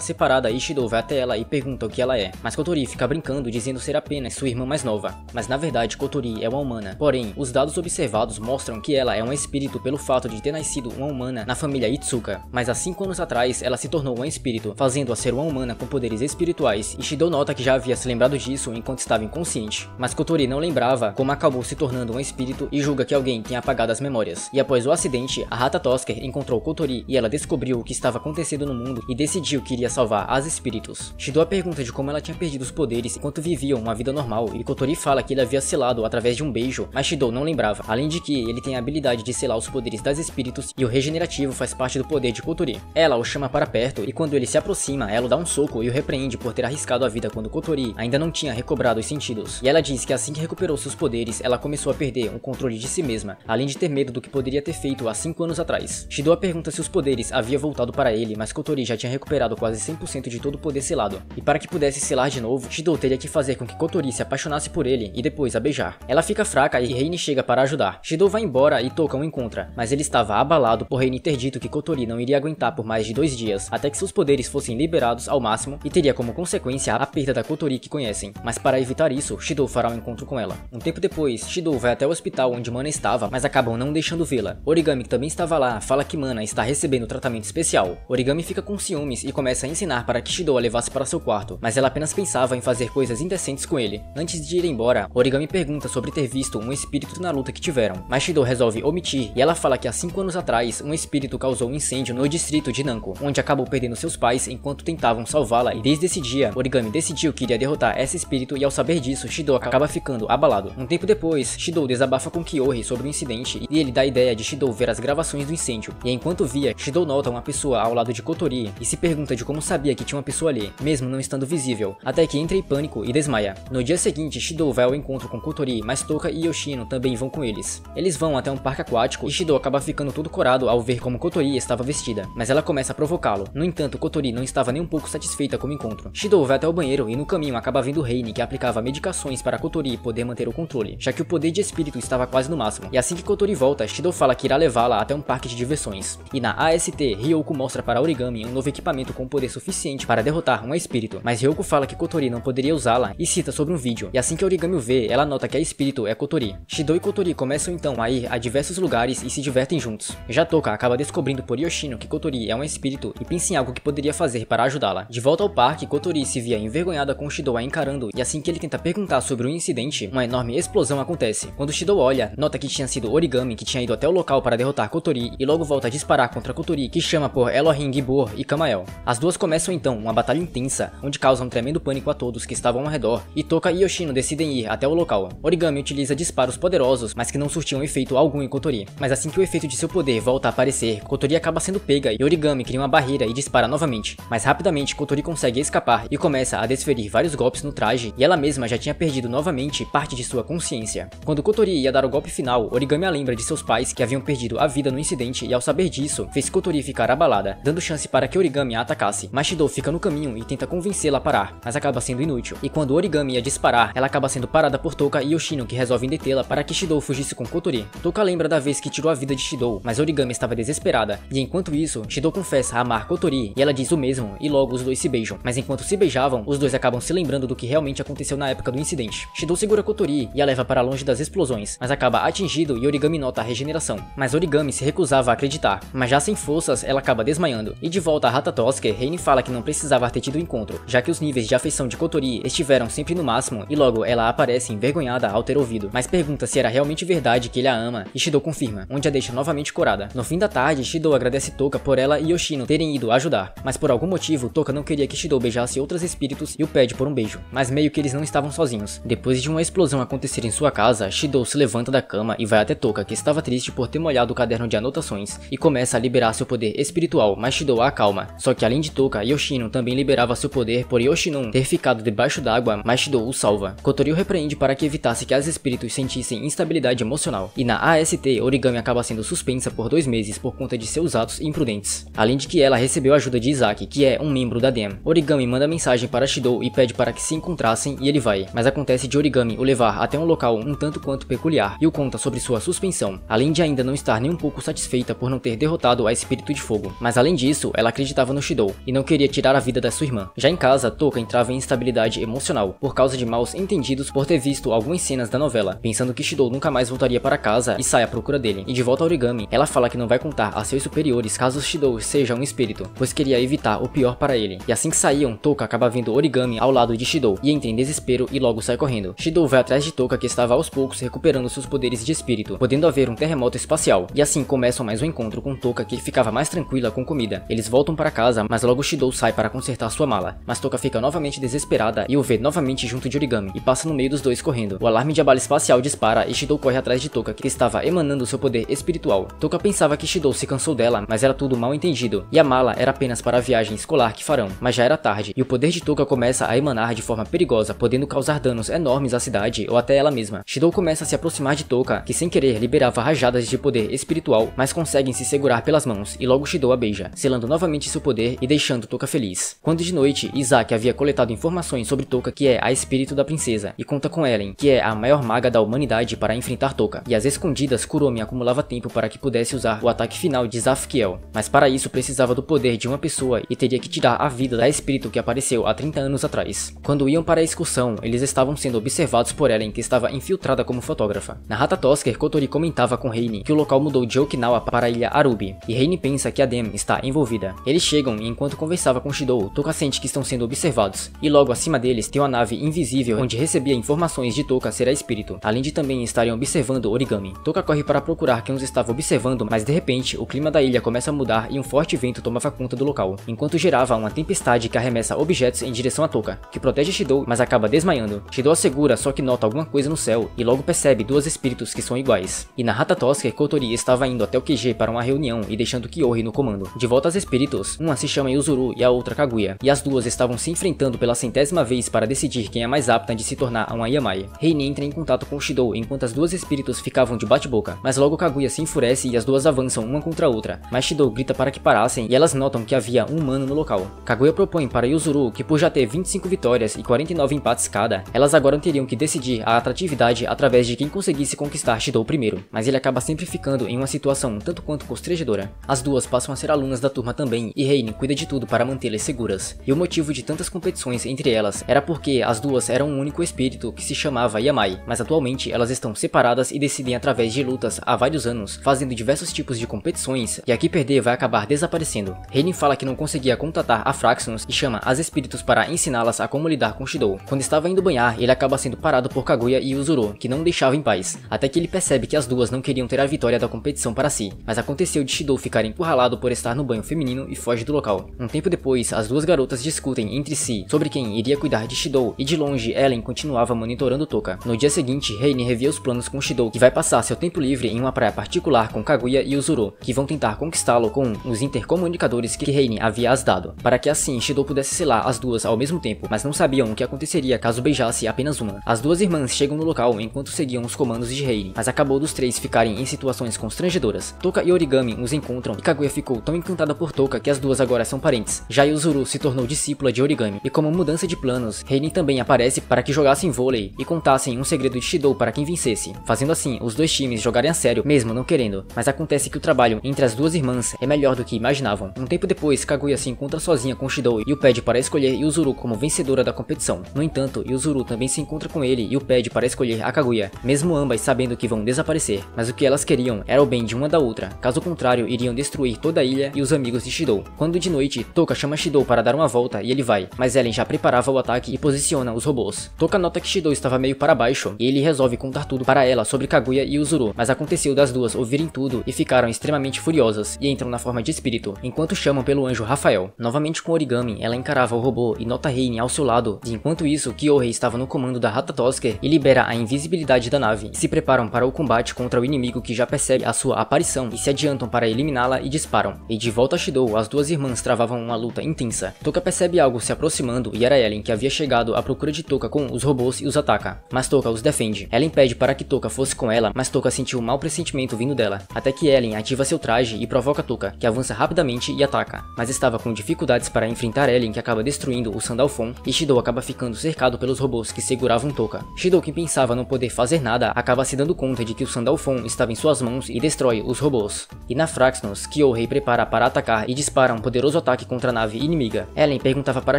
separada e Shidou vai até ela e pergunta o que ela é. Mas Kotori fica brincando dizendo ser apenas sua irmã mais nova. Mas na verdade Kotori é uma humana. Porém, os dados observados mostram que ela é um espírito pelo fato de ter nascido uma humana na família Itsuka. Mas há 5 anos atrás ela se tornou um espírito, fazendo-a ser uma humana com poderes espirituais. E Shidou nota que já havia se lembrado disso enquanto estava inconsciente. Mas Kotori não lembrava como acabou se tornando um espírito e julga que alguém tenha apagado as memórias. E após o acidente, a Rata Tosker encontrou Kotori e ela descobriu o que estava acontecendo no mundo e decidiu que iria salvar as espíritos. Shidou a pergunta de como ela tinha perdido os poderes enquanto vivia uma vida normal e Kotori fala que ele havia selado através de um beijo, mas Shidou não lembrava, além de que ele tem a habilidade de selar os poderes das espíritos e o regenerativo faz parte do poder de Kotori. Ela o chama para perto e quando ele se aproxima, ela o dá um soco e o repreende por ter arriscado a vida quando Kotori ainda não tinha recobrado os sentidos. E ela diz que assim que recuperou seus poderes, ela começou a perder o controle de si mesma, além de ter medo do que poderia ter feito há 5 anos atrás. Shidou a pergunta se os poderes haviam voltado para ele, mas Kotori já tinha recuperado quase 100% de todo o poder selado. E para que pudesse selar de novo, Shidou teria que fazer com que Kotori se apaixonasse por ele e depois a beijar. Ela fica fraca e Reine chega para ajudar. Shidou vai embora e Toka o encontra, mas ele estava abalado por Reine ter dito que Kotori não iria aguentar por mais de 2 dias, até que seus poderes fossem liberados ao máximo e teria como consequência a perda da Kotori que conhecem. Mas para evitar isso, Shidou fará um encontro com ela. Um tempo depois, Shidou vai até o hospital onde Mana estava, mas acabam não deixando vê-la. Origami, que também estava lá, fala que Mana está recebendo tratamento especial. Origami fica com ciúmes e começa a ensinar para que Shidou a levasse para seu quarto, mas ela apenas pensava em fazer coisas indecentes com ele. Antes de ir embora, Origami pergunta sobre ter visto um espírito na luta que tiveram, mas Shidou resolve omitir e ela fala que há 5 anos atrás, um espírito causou um incêndio no distrito de Nanko, onde acabou perdendo seus pais enquanto tentavam salvá-la, e desde esse dia, Origami decidiu que iria derrotar esse espírito e ao saber disso, Shidou acaba ficando abalado. Um tempo depois, Shidou desabafa com Kyohei sobre o incidente e ele dá a ideia de Shidou ver as gravações do incêndio, e enquanto via, Shidou nota uma pessoa ao lado de Kotori e se pergunta de como sabia que tinha uma pessoa ali, mesmo não estando visível, até que entra em pânico e desmaia. No dia seguinte, Shidou vai ao encontro com Kotori, mas Toka e Yoshino também vão com eles. Eles vão até um parque aquático e Shidou acaba ficando todo corado ao ver como Kotori estava vestida, mas ela começa a provocá-lo. No entanto, Kotori não estava nem um pouco satisfeita com o encontro. Shidou vai até o banheiro e no caminho acaba vendo Reine, que aplicava medicações para Kotori poder manter o controle, já que o poder de espírito estava quase no máximo. E assim que Kotori volta, Shidou fala que irá levá-la até um parque de diversões. E na AST, Ryoko mostra para Origami um novo equipamento com poder suficiente para derrotar um espírito, mas Ryoko fala que Kotori não poderia usá-la e cita sobre um vídeo. E assim que Origami o vê, ela nota que a espírito é Kotori. Shidou e Kotori começam então a ir a diversos lugares e se divertem juntos. Já Toka acaba descobrindo por Yoshino que Kotori é um espírito e pensa em algo que poderia fazer para ajudá-la. De volta ao parque, Kotori se via envergonhada com Shidou a encarando e assim que ele tenta perguntar sobre o incidente, uma enorme explosão acontece. Quando Shidou olha, nota que tinha sido Origami que tinha ido até o local para derrotar Kotori e logo volta a disparar contra Kotori, que chama por Elohim Gibor e Kamael. As duas começam então uma batalha intensa, onde causam um tremendo pânico a todos que estavam ao redor, e Toka e Yoshino decidem ir até o local. Origami utiliza disparos poderosos, mas que não surtiam efeito algum em Kotori. Mas assim que o efeito de seu poder volta a aparecer, Kotori acaba sendo pega e Origami cria uma barreira e dispara novamente. Mas rapidamente Kotori consegue escapar e começa a desferir vários golpes no traje, e ela mesma já tinha perdido novamente parte de sua consciência. Quando Kotori ia dar o golpe final, Origami a lembra de seus pais que haviam perdido a vida no incidente e ao saber disso, fez Kotori ficar abalada, dando chance para que Origami a atacasse. Mas Shidou fica no caminho e tenta convencê-la a parar, mas acaba sendo inútil. E quando Origami ia disparar, ela acaba sendo parada por Toka e Yoshino, que resolvem detê-la para que Shidou fugisse com Kotori. Toka lembra da vez que tirou a vida de Shidou, mas Origami estava desesperada, e enquanto isso, Shidou confessa amar Kotori, e ela diz o mesmo, e logo os dois se beijam. Mas enquanto se beijavam, os dois acabam se lembrando do que realmente aconteceu na época do incidente. Shidou segura Kotori e a leva para longe das explosões, mas acaba atingido e Origami nota a regeneração. Mas Origami se recusava a acreditar, mas já sem forças, ela acaba desmaiando. E de volta a Rata Tosker, Reine fala que não precisava ter tido o encontro, já que os níveis de afeição de Kotori estiveram sempre no máximo, e logo ela aparece envergonhada ao ter ouvido, mas pergunta se era realmente verdade que ele a ama, e Shidou confirma, onde a deixa novamente corada. No fim da tarde, Shidou agradece Toka por ela e Yoshino terem ido ajudar, mas por algum motivo, Toka não queria que Shidou beijasse outros espíritos e o pede por um beijo, mas meio que eles não estavam sozinhos. Depois de uma explosão acontecer em sua casa, Shidou se levanta da cama e vai até Toka, que estava triste por ter molhado o caderno de anotações, e começa a liberar seu poder espiritual, mas Shidou a acalma. Só que além de Toka, Yoshino também liberava seu poder por Yoshino ter ficado debaixo d'água, mas Shidou o salva. Kotori o repreende para que evitasse que as espíritos sentissem instabilidade emocional. E na AST, Origami acaba sendo suspensa por 2 meses por conta de seus atos imprudentes. Além de que ela recebeu a ajuda de Izaki, que é um membro da DEM. Origami manda mensagem para Shidou e pede para que se encontrassem e ele vai, mas acontece de Origami o levar até um local um tanto quanto peculiar e o conta sobre sua suspensão, além de ainda não estar nem um pouco satisfeito satisfeita por não ter derrotado a espírito de fogo, mas além disso, ela acreditava no Shidou e não queria tirar a vida da sua irmã. Já em casa, Toka entrava em instabilidade emocional por causa de maus entendidos por ter visto algumas cenas da novela, pensando que Shidou nunca mais voltaria para casa e sai à procura dele. E de volta ao origami, ela fala que não vai contar a seus superiores caso Shidou seja um espírito, pois queria evitar o pior para ele. E assim que saíam, Toka acaba vendo Origami ao lado de Shidou e entra em desespero e logo sai correndo. Shidou vai atrás de Toka, que estava aos poucos recuperando seus poderes de espírito, podendo haver um terremoto espacial. E assim começam mais um encontro com Toka, que ficava mais tranquila com comida. Eles voltam para casa, mas logo Shidou sai para consertar sua mala. Mas Toka fica novamente desesperada e o vê novamente junto de Origami e passa no meio dos dois correndo. O alarme de abalo espacial dispara e Shidou corre atrás de Toka, que estava emanando seu poder espiritual. Toka pensava que Shidou se cansou dela, mas era tudo mal entendido, e a mala era apenas para a viagem escolar que farão. Mas já era tarde, e o poder de Toka começa a emanar de forma perigosa, podendo causar danos enormes à cidade ou até ela mesma. Shidou começa a se aproximar de Toka, que sem querer liberava rajadas de poder espiritual, mas conseguem se segurar pelas mãos, e logo Shidou a beija, selando novamente seu poder e deixando Toka feliz. Quando de noite, Isaac havia coletado informações sobre Toka, que é a espírito da princesa, e conta com Ellen, que é a maior maga da humanidade, para enfrentar Toka. E às escondidas, Kuromi acumulava tempo para que pudesse usar o ataque final de Zafkiel, mas para isso precisava do poder de uma pessoa e teria que tirar a vida da espírito que apareceu há 30 anos atrás. Quando iam para a excursão, eles estavam sendo observados por Ellen, que estava infiltrada como fotógrafa. Na Ratatosker, Kotori comentava com Reine que o local mudou de Okinawa para a ilha Arubi, e Reine pensa que a Dem está envolvida. Eles chegam e enquanto conversava com Shidou, Toka sente que estão sendo observados, e logo acima deles tem uma nave invisível onde recebia informações de Toka ser a espírito, além de também estarem observando Origami. Toka corre para procurar quem os estava observando, mas de repente o clima da ilha começa a mudar e um forte vento tomava conta do local, enquanto gerava uma tempestade que arremessa objetos em direção a Toka, que protege Shidou, mas acaba desmaiando. Shidou a segura, só que nota alguma coisa no céu e logo percebe duas espíritos que são iguais. E na Ratatosker, Kotori estava indo até o QG para uma reunião e deixando Kyohei no comando. De volta às espíritos, uma se chama Yuzuru e a outra Kaguya, e as duas estavam se enfrentando pela 100ª vez para decidir quem é mais apta de se tornar uma Yamai. Reine entra em contato com Shidou enquanto as duas espíritos ficavam de bate-boca, mas logo Kaguya se enfurece e as duas avançam uma contra a outra, mas Shidou grita para que parassem e elas notam que havia um humano no local. Kaguya propõe para Yuzuru que por já ter 25 vitórias e 49 empates cada, elas agora teriam que decidir a atratividade através de quem conseguisse conquistar Shidou primeiro, mas ele acaba sempre ficando em uma situação um tanto quanto constrangedora. As duas passam a ser alunas da turma também e Reine cuida de tudo para mantê-las seguras. E o motivo de tantas competições entre elas era porque as duas eram um único espírito que se chamava Yamai, mas atualmente elas estão separadas e decidem através de lutas há vários anos, fazendo diversos tipos de competições, e a que perder vai acabar desaparecendo. Reine fala que não conseguia contatar a Fraxons e chama as espíritos para ensiná-las a como lidar com Shidou. Quando estava indo banhar, ele acaba sendo parado por Kaguya e Yuzuru, que não o deixava em paz, até que ele percebe que as duas não queriam ter a vitória da competição para si, mas aconteceu de Shidou ficar encurralado por estar no banho feminino e foge do local. Um tempo depois, as duas garotas discutem entre si sobre quem iria cuidar de Shidou, e de longe Ellen continuava monitorando Toka. No dia seguinte, Reine revia os planos com Shidou, que vai passar seu tempo livre em uma praia particular com Kaguya e Yuzuru, que vão tentar conquistá-lo com os intercomunicadores que Reine havia as dado, para que assim Shidou pudesse selar as duas ao mesmo tempo, mas não sabiam o que aconteceria caso beijasse apenas uma. As duas irmãs chegam no local enquanto seguiam os comandos de Reine, mas acabou dos três ficarem em situações constrangedoras. Toka e Origami os encontram e Kaguya ficou tão encantada por Toka que as duas agora são parentes. Já Yuzuru se tornou discípula de Origami, e como mudança de planos, Reine também aparece para que jogassem vôlei e contassem um segredo de Shidou para quem vencesse, fazendo assim os dois times jogarem a sério, mesmo não querendo. Mas acontece que o trabalho entre as duas irmãs é melhor do que imaginavam. Um tempo depois, Kaguya se encontra sozinha com Shidou e o pede para escolher Yuzuru como vencedora da competição. No entanto, Yuzuru também se encontra com ele e o pede para escolher a Kaguya, mesmo ambas sabendo que vão desaparecer. Mas o que elas queriam era o bem de uma da outra, caso contrário iriam destruir toda a ilha e os amigos de Shidou. Quando de noite, Toka chama Shidou para dar uma volta e ele vai, mas Ellen já preparava o ataque e posiciona os robôs. Toka nota que Shidou estava meio para baixo e ele resolve contar tudo para ela sobre Kaguya e Yuzuru, mas aconteceu das duas ouvirem tudo e ficaram extremamente furiosas e entram na forma de espírito, enquanto chamam pelo anjo Rafael. Novamente com Origami, ela encarava o robô e nota Reine ao seu lado, e enquanto isso, Kyohei estava no comando da Ratatosker e libera a invisibilidade da nave, e se preparam para o combate contra o inimigo que já percebe a sua aparição e se adiantam para eliminá-la e disparam. E de volta a Shidou, as duas irmãs travavam uma luta intensa. Toka percebe algo se aproximando e era Ellen que havia chegado à procura de Toka com os robôs e os ataca, mas Toka os defende. Ellen pede para que Toka fosse com ela, mas Toka sentiu um mau pressentimento vindo dela, até que Ellen ativa seu traje e provoca Toka, que avança rapidamente e ataca, mas estava com dificuldades para enfrentar Ellen, que acaba destruindo o Sandalphon, e Shidou acaba ficando cercado pelos robôs que seguravam Toka. Shidou, que pensava não poder fazer nada, acaba se dando conta de que o Sandalphon estava em suas mãos e destrói os robôs. E na Fraxnos, Kyohei prepara para atacar e dispara um poderoso ataque contra a nave inimiga. Ellen perguntava para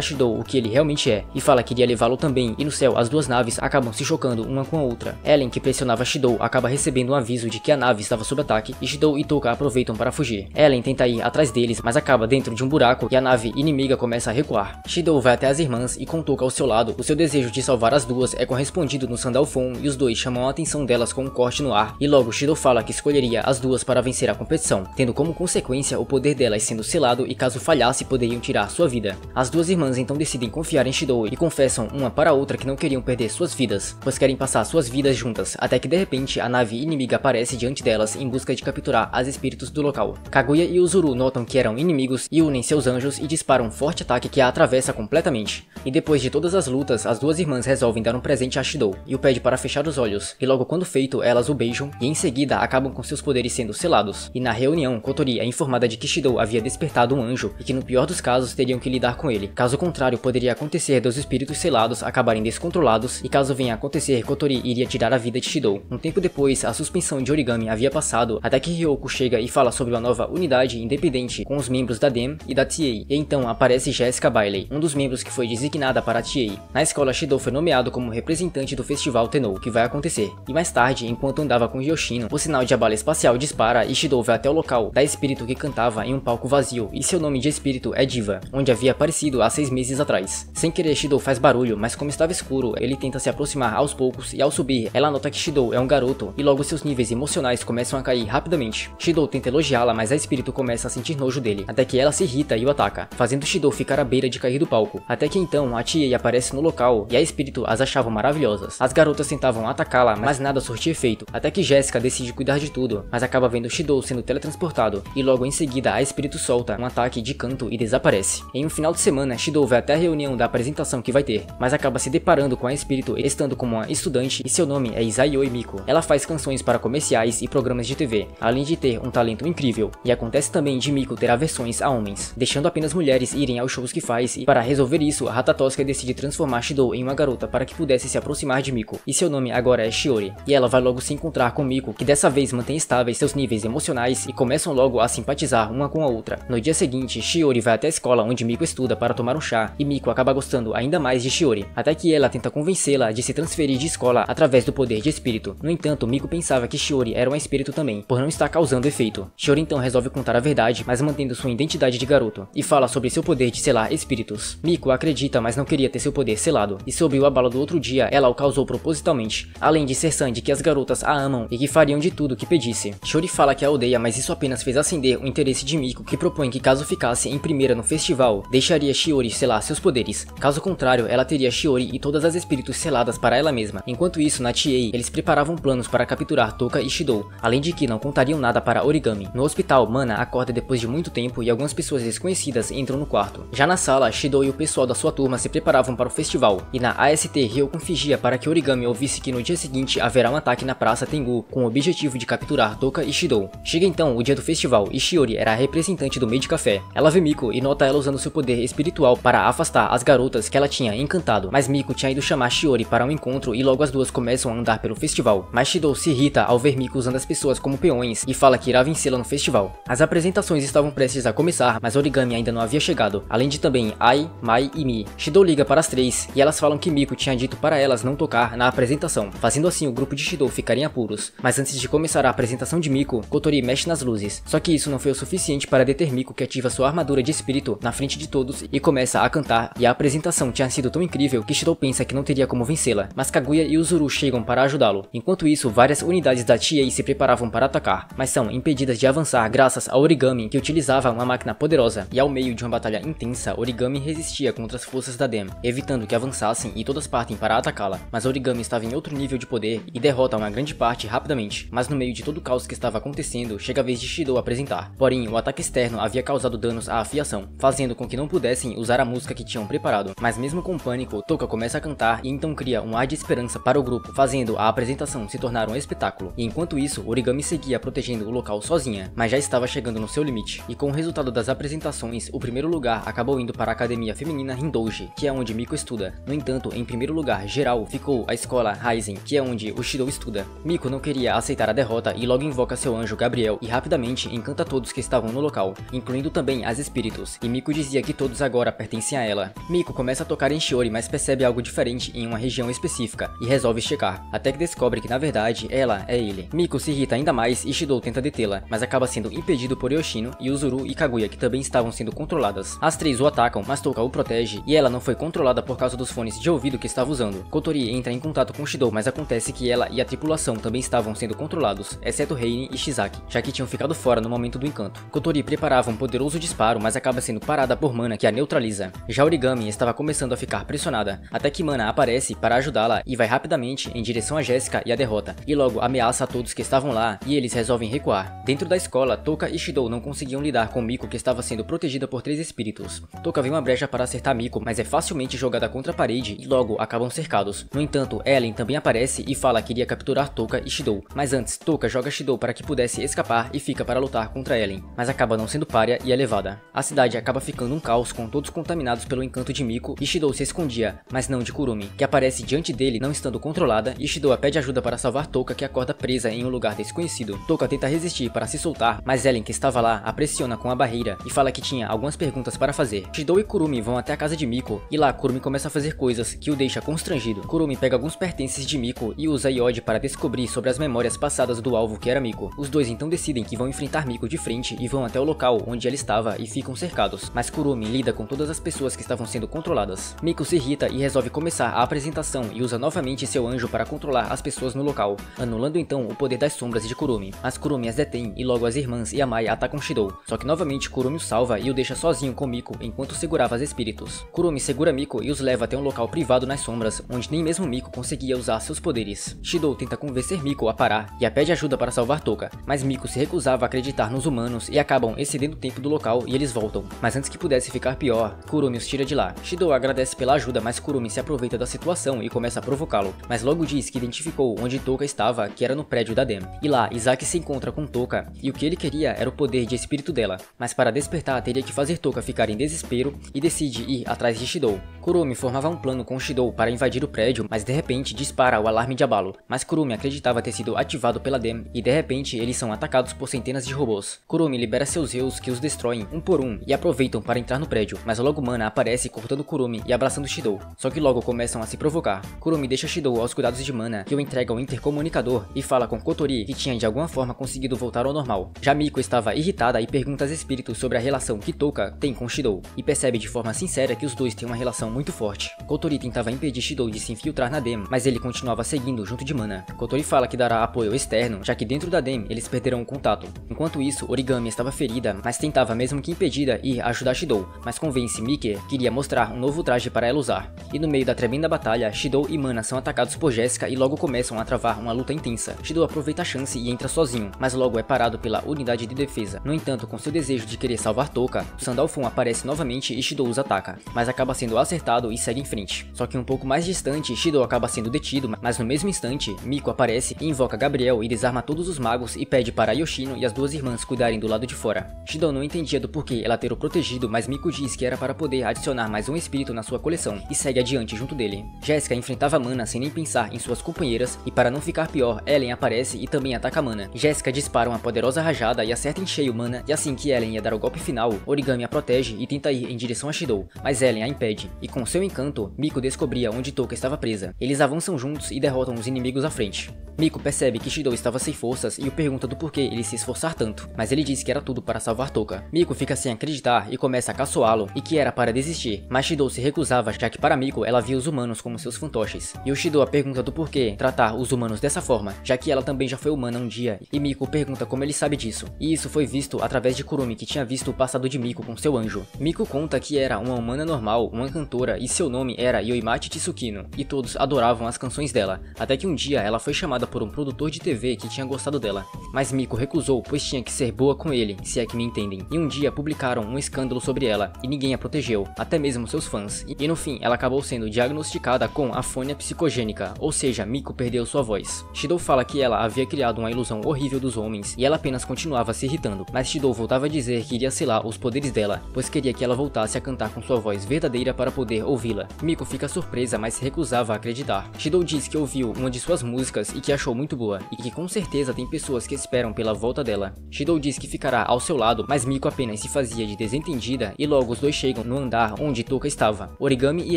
Shidou o que ele realmente é, e fala que iria levá-lo também, e no céu as duas naves acabam se chocando uma com a outra. Ellen, que pressionava Shidou, acaba recebendo um aviso de que a nave estava sob ataque, e Shidou e Touka aproveitam para fugir. Ellen tenta ir atrás deles, mas acaba dentro de um buraco e a nave inimiga começa a recuar. Shidou vai até as irmãs e com Touka ao seu lado, o seu desejo de salvar as duas é correspondido no Sandalphon e os dois chamam a atenção delas com um corte no ar, e logo Shidou fala que escolheria as duas para vencer a competição, tendo como consequência o poder delas sendo selado e caso falhasse poderiam tirar sua vida. As duas irmãs então decidem confiar em Shidou e confessam uma para a outra que não queriam perder suas vidas, pois querem passar suas vidas juntas, até que de repente a nave inimiga aparece diante delas em busca de capturar as espíritos do local. Kaguya e Uzuru notam que eram inimigos e unem seus anjos e disparam um forte ataque que a atravessa completamente. E depois de todas as lutas, as duas irmãs resolvem dar um presente a Shidou e o pede para fechar os olhos, e logo quando feito, elas o beijam e em seguida acabam com seus poderes sendo selados. E na reunião, Kotori é informada de que Shidou havia despertado um anjo e que no pior dos casos teriam que lidar com ele. Caso contrário, poderia acontecer dos espíritos selados acabarem descontrolados e caso venha a acontecer, Kotori iria tirar a vida de Shidou. Um tempo depois, a suspensão de origami havia passado até que Ryoko chega e fala sobre uma nova unidade independente com os membros da DEM e da TA, e então aparece Jessica Bailey, um dos membros que foi designada para a TA. Na escola, Shidou foi nomeado como representante do festival Tennou, que vai acontecer. E mais tarde, enquanto andava com Yoshino, o sinal de abala espacial dispara e Shidou vai até o local da espírito que cantava em um palco vazio, e seu nome de espírito é Diva, onde havia aparecido há 6 meses atrás. Sem querer, Shidou faz barulho, mas como estava escuro, ele tenta se aproximar aos poucos e ao subir, ela nota que Shidou é um garoto e logo seus níveis emocionais começam a cair rapidamente. Shidou tenta elogiá-la, mas a espírito começa a sentir nojo dele, até que ela se irrita e o ataca, fazendo Shidou ficar à beira de cair do palco. Até que então a TA aparece no local e a espírito as achava maravilhosas. As garotas tentavam atacá-la, mas nada surtia efeito, até que Jessica decide cuidar de tudo, mas acaba vendo Shidou sendo teletransportado, e logo em seguida a espírito solta um ataque de canto e desaparece. Em um final de semana, Shidou vai até a reunião da apresentação que vai ter, mas acaba se deparando com a espírito estando como uma estudante e seu nome é Isayoi Miko. Ela faz canções para comerciais e programas de TV, além de ter um talento incrível, e acontece também de Miko ter aversões a homens, deixando apenas mulheres irem aos shows que faz, e para resolver isso, Hatatosuka decide transformar Shidou em uma garota para que pudesse se aproximar de Miko, e seu nome agora é Shiori, e ela vai logo se encontrar com Miko, que dessa vez mantém estáveis seus níveis emocionais e começam logo a simpatizar uma com a outra. No dia seguinte, Shiori vai até a escola onde Miko estuda para tomar um chá, e Miko acaba gostando ainda mais de Shiori, até que ela tenta convencê-la de se transferir de escola através do poder de espírito. No entanto, Miko pensava que Shiori era um espírito também, por não estar causando efeito. Shiori então resolve contar a verdade, mas mantendo sua identidade de garoto, e fala sobre seu poder de selar espíritos. Miko acredita, mas não queria ter seu poder selado, e sobre o abalo do outro dia, ela o causou propositalmente, além de ser Sandy que as garotas a amam e que fariam de tudo que pedisse. Shiori fala que a odeia, mas isso apenas fez acender o interesse de Miko, que propõe que caso ficasse em primeira no festival, deixaria Shiori selar seus poderes. Caso contrário, ela teria Shiori e todas as espíritos seladas para ela mesma. Enquanto isso, na TA, eles preparavam planos para capturar Touka e Shidou, além de que não contariam nada para Origami. No hospital, Mana acorda depois de muito tempo e algumas pessoas desconhecidas entram no quarto. Já na sala, Shidou e o pessoal da sua turma se preparavam para o festival, e na AST, Ryoko fingia para que Origami ouvisse que no dia seguinte haverá um ataque na Praça Tengu com o objetivo de capturar Touka e Shidou. Chega então o dia do festival e Shiori era a representante do meio de café. Ela vê Miko e nota ela usando seu poder espiritual para afastar as garotas que ela tinha encantado, mas Miko tinha ido chamar Shiori para um encontro e logo as duas começam a andar pelo festival. Mas Shidou se irrita ao ver Miko usando as pessoas como peões e fala que irá vencê-la no festival. As apresentações estavam prestes a começar, mas Origami ainda não havia chegado, além de também Ai, Mai e Mi. Shidou liga para as três e elas falam que Miko tinha dito para elas não tocar na apresentação, fazendo assim o grupo de Shidou ficar em apuros. Mas antes de começar a apresentação de Miko, Kotori mexe nas luzes, só que isso não foi o suficiente para deter Miko, que ativa sua armadura de espírito na frente de todos e começa a cantar, e a apresentação tinha sido tão incrível que Shidou pensa que não teria como vencê-la, mas Kaguya e Uzuru chegam para ajudá-lo. Enquanto isso, várias unidades da TA se preparavam para atacar, mas são impedidas de avançar graças a Origami, que utilizava uma máquina poderosa, e ao meio de uma batalha intensa, Origami resistia contra as forças da DEM, evitando que avançassem e todas partem para atacá-la, mas Origami estava em outro nível de poder e derrota uma grande parte rapidamente. Mas no meio de todo o caos que estava acontecendo, chega a vez de Shidou apresentar. Porém, o ataque externo havia causado danos à afiação, fazendo com que não pudessem usar a música que tinham preparado. Mas mesmo com o pânico, Touka começa a cantar e então cria um ar de esperança para o grupo, fazendo a apresentação se tornar um espetáculo. E enquanto isso, Origami seguia protegendo o local sozinha, mas já estava chegando no seu limite. E com o resultado das apresentações, o primeiro lugar acabou indo para a academia feminina Hindouji, que é onde Miko estuda. No entanto, em primeiro lugar geral ficou a escola Raizen, que é onde o Shidou estuda. Miko não queria aceitar a derrota e logo invoca invoca seu anjo Gabriel e rapidamente encanta todos que estavam no local, incluindo também as espíritos, e Miko dizia que todos agora pertencem a ela. Miko começa a tocar em Shiori, mas percebe algo diferente em uma região específica e resolve checar, até que descobre que na verdade ela é ele. Miko se irrita ainda mais e Shidou tenta detê-la, mas acaba sendo impedido por Yoshino, Yuzuru e Kaguya, que também estavam sendo controladas. As três o atacam, mas Touka o protege e ela não foi controlada por causa dos fones de ouvido que estava usando. Kotori entra em contato com Shidou, mas acontece que ela e a tripulação também estavam sendo controlados, exceto Reine e Shizaki, já que tinham ficado fora no momento do encanto. Kotori preparava um poderoso disparo, mas acaba sendo parada por Mana, que a neutraliza. Já Origami estava começando a ficar pressionada, até que Mana aparece para ajudá-la e vai rapidamente em direção a Jéssica e a derrota, e logo ameaça a todos que estavam lá e eles resolvem recuar. Dentro da escola, Touka e Shidou não conseguiam lidar com Miko, que estava sendo protegida por 3 espíritos. Touka vê uma brecha para acertar Miko, mas é facilmente jogada contra a parede e logo acabam cercados. No entanto, Ellen também aparece e fala que iria capturar Touka e Shidou, mas antes Touka joga Shidou para que pudesse escapar e fica para lutar contra Ellen, mas acaba não sendo párea e é levada. A cidade acaba ficando um caos com todos contaminados pelo encanto de Miko e Shidou se escondia, mas não de Kurumi, que aparece diante dele não estando controlada e Shidou pede ajuda para salvar Touka, que acorda presa em um lugar desconhecido. Touka tenta resistir para se soltar, mas Ellen, que estava lá, a pressiona com a barreira e fala que tinha algumas perguntas para fazer. Shidou e Kurumi vão até a casa de Miko e lá Kurumi começa a fazer coisas que o deixa constrangido. Kurumi pega alguns pertences de Miko e usa Iode para descobrir sobre as memórias passadas do alvo, que era Miko. Os dois então decidem que vão enfrentar Miko de frente e vão até o local onde ela estava e ficam cercados, mas Kurumi lida com todas as pessoas que estavam sendo controladas. Miko se irrita e resolve começar a apresentação e usa novamente seu anjo para controlar as pessoas no local, anulando então o poder das sombras de Kurumi. Mas Kurumi as detém e logo as irmãs e a Mai atacam Shidou, só que novamente Kurumi o salva e o deixa sozinho com Miko enquanto segurava as espíritos. Kurumi segura Miko e os leva até um local privado nas sombras, onde nem mesmo Miko conseguia usar seus poderes. Shidou tenta convencer Miko a parar e a pede ajuda para salvar Touka, mas Miko se recusava a acreditar nos humanos e acabam excedendo o tempo do local e eles voltam. Mas antes que pudesse ficar pior, Kurumi os tira de lá. Shidou agradece pela ajuda, mas Kurumi se aproveita da situação e começa a provocá-lo, mas logo diz que identificou onde Touka estava, que era no prédio da Dem. E lá, Isaac se encontra com Touka e o que ele queria era o poder de espírito dela, mas para despertar teria que fazer Touka ficar em desespero e decide ir atrás de Shidou. Kurumi formava um plano com Shidou para invadir o prédio, mas de repente dispara o alarme de abalo, mas Kurumi acreditava ter sido ativado pela Dem e de repente eles são atacados por centenas de robôs. Kurumi libera seus Zeus, que os destroem um por um e aproveitam para entrar no prédio, mas logo Mana aparece cortando Kurumi e abraçando Shidou, só que logo começam a se provocar. Kurumi deixa Shidou aos cuidados de Mana, que o entrega ao intercomunicador e fala com Kotori que tinha de alguma forma conseguido voltar ao normal. Já Miko estava irritada e pergunta aos espíritos sobre a relação que Touka tem com Shidou, e percebe de forma sincera que os dois têm uma relação muito forte. Kotori tentava impedir Shidou de se infiltrar na Dem, mas ele continuava seguindo junto de Mana. Kotori fala que dará apoio externo, já que dentro da Dem eles perderão o contato. Enquanto isso, Origami estava ferida, mas tentava mesmo que impedida ir ajudar Shidou, mas convence Miki que iria mostrar um novo traje para ela usar. E no meio da tremenda batalha, Shidou e Mana são atacados por Jéssica e logo começam a travar uma luta intensa. Shidou aproveita a chance e entra sozinho, mas logo é parado pela unidade de defesa. No entanto, com seu desejo de querer salvar Touka, Sandalphon aparece novamente e Shidou os ataca, mas acaba sendo acertado e segue em frente. Só que um pouco mais distante, Shidou acaba sendo detido, mas no mesmo instante, Miko aparece e invoca Gabriel e desarma todos os magos e pede para Yoshino e as duas irmãs cuidarem do lado de fora. Shidou não entendia do porquê ela ter o protegido, mas Miko diz que era para poder adicionar mais um espírito na sua coleção e segue adiante junto dele. Jéssica enfrentava Mana sem nem pensar em suas companheiras e para não ficar pior, Ellen aparece e também ataca Mana. Jéssica dispara uma poderosa rajada e acerta em cheio Mana, e assim que Ellen ia dar o golpe final, Origami a protege e tenta ir em direção a Shidou, mas Ellen a impede, e com seu encanto, Miko descobria onde Touka estava presa. Eles avançam juntos e derrotam os inimigos à frente. Miko percebe que Shidou estava sem forças e o pergunta do porquê ele se esforçar tanto, mas ele diz que era tudo para salvar Touka. Miko fica sem acreditar e começa a caçoá-lo e que era para desistir, mas Shidou se recusava, já que para Miko ela via os humanos como seus fantoches. E o Shidou a pergunta do porquê tratar os humanos dessa forma, já que ela também já foi humana um dia, e Miko pergunta como ele sabe disso. E isso foi visto através de Kurumi, que tinha visto o passado de Miko com seu anjo. Miko conta que era uma humana normal, uma cantora, e seu nome era Yoimachi Tsukino, e todos adoravam as canções dela, até que um dia ela foi chamada por um produtor de TV que tinha gostado dela, mas Miko recusou, pois tinha que ser boa com ele, se é que me entendem. E um dia publicaram um escândalo sobre ela, e ninguém a protegeu, até mesmo seus fãs, e no fim ela acabou sendo diagnosticada com afonia psicogênica, ou seja, Miko perdeu sua voz. Shidou fala que ela havia criado uma ilusão horrível dos homens, e ela apenas continuava se irritando, mas Shidou voltava a dizer que iria selar os poderes dela, pois queria que ela voltasse a cantar com sua voz verdadeira para poder ouvi-la. Miko fica surpresa, mas se recusava a acreditar. Shidou diz que ouviu uma de suas músicas e que achou muito boa, e que com certeza tem pessoas pessoas que esperam pela volta dela. Shidou diz que ficará ao seu lado, mas Miko apenas se fazia de desentendida e logo os dois chegam no andar onde Touka estava. Origami e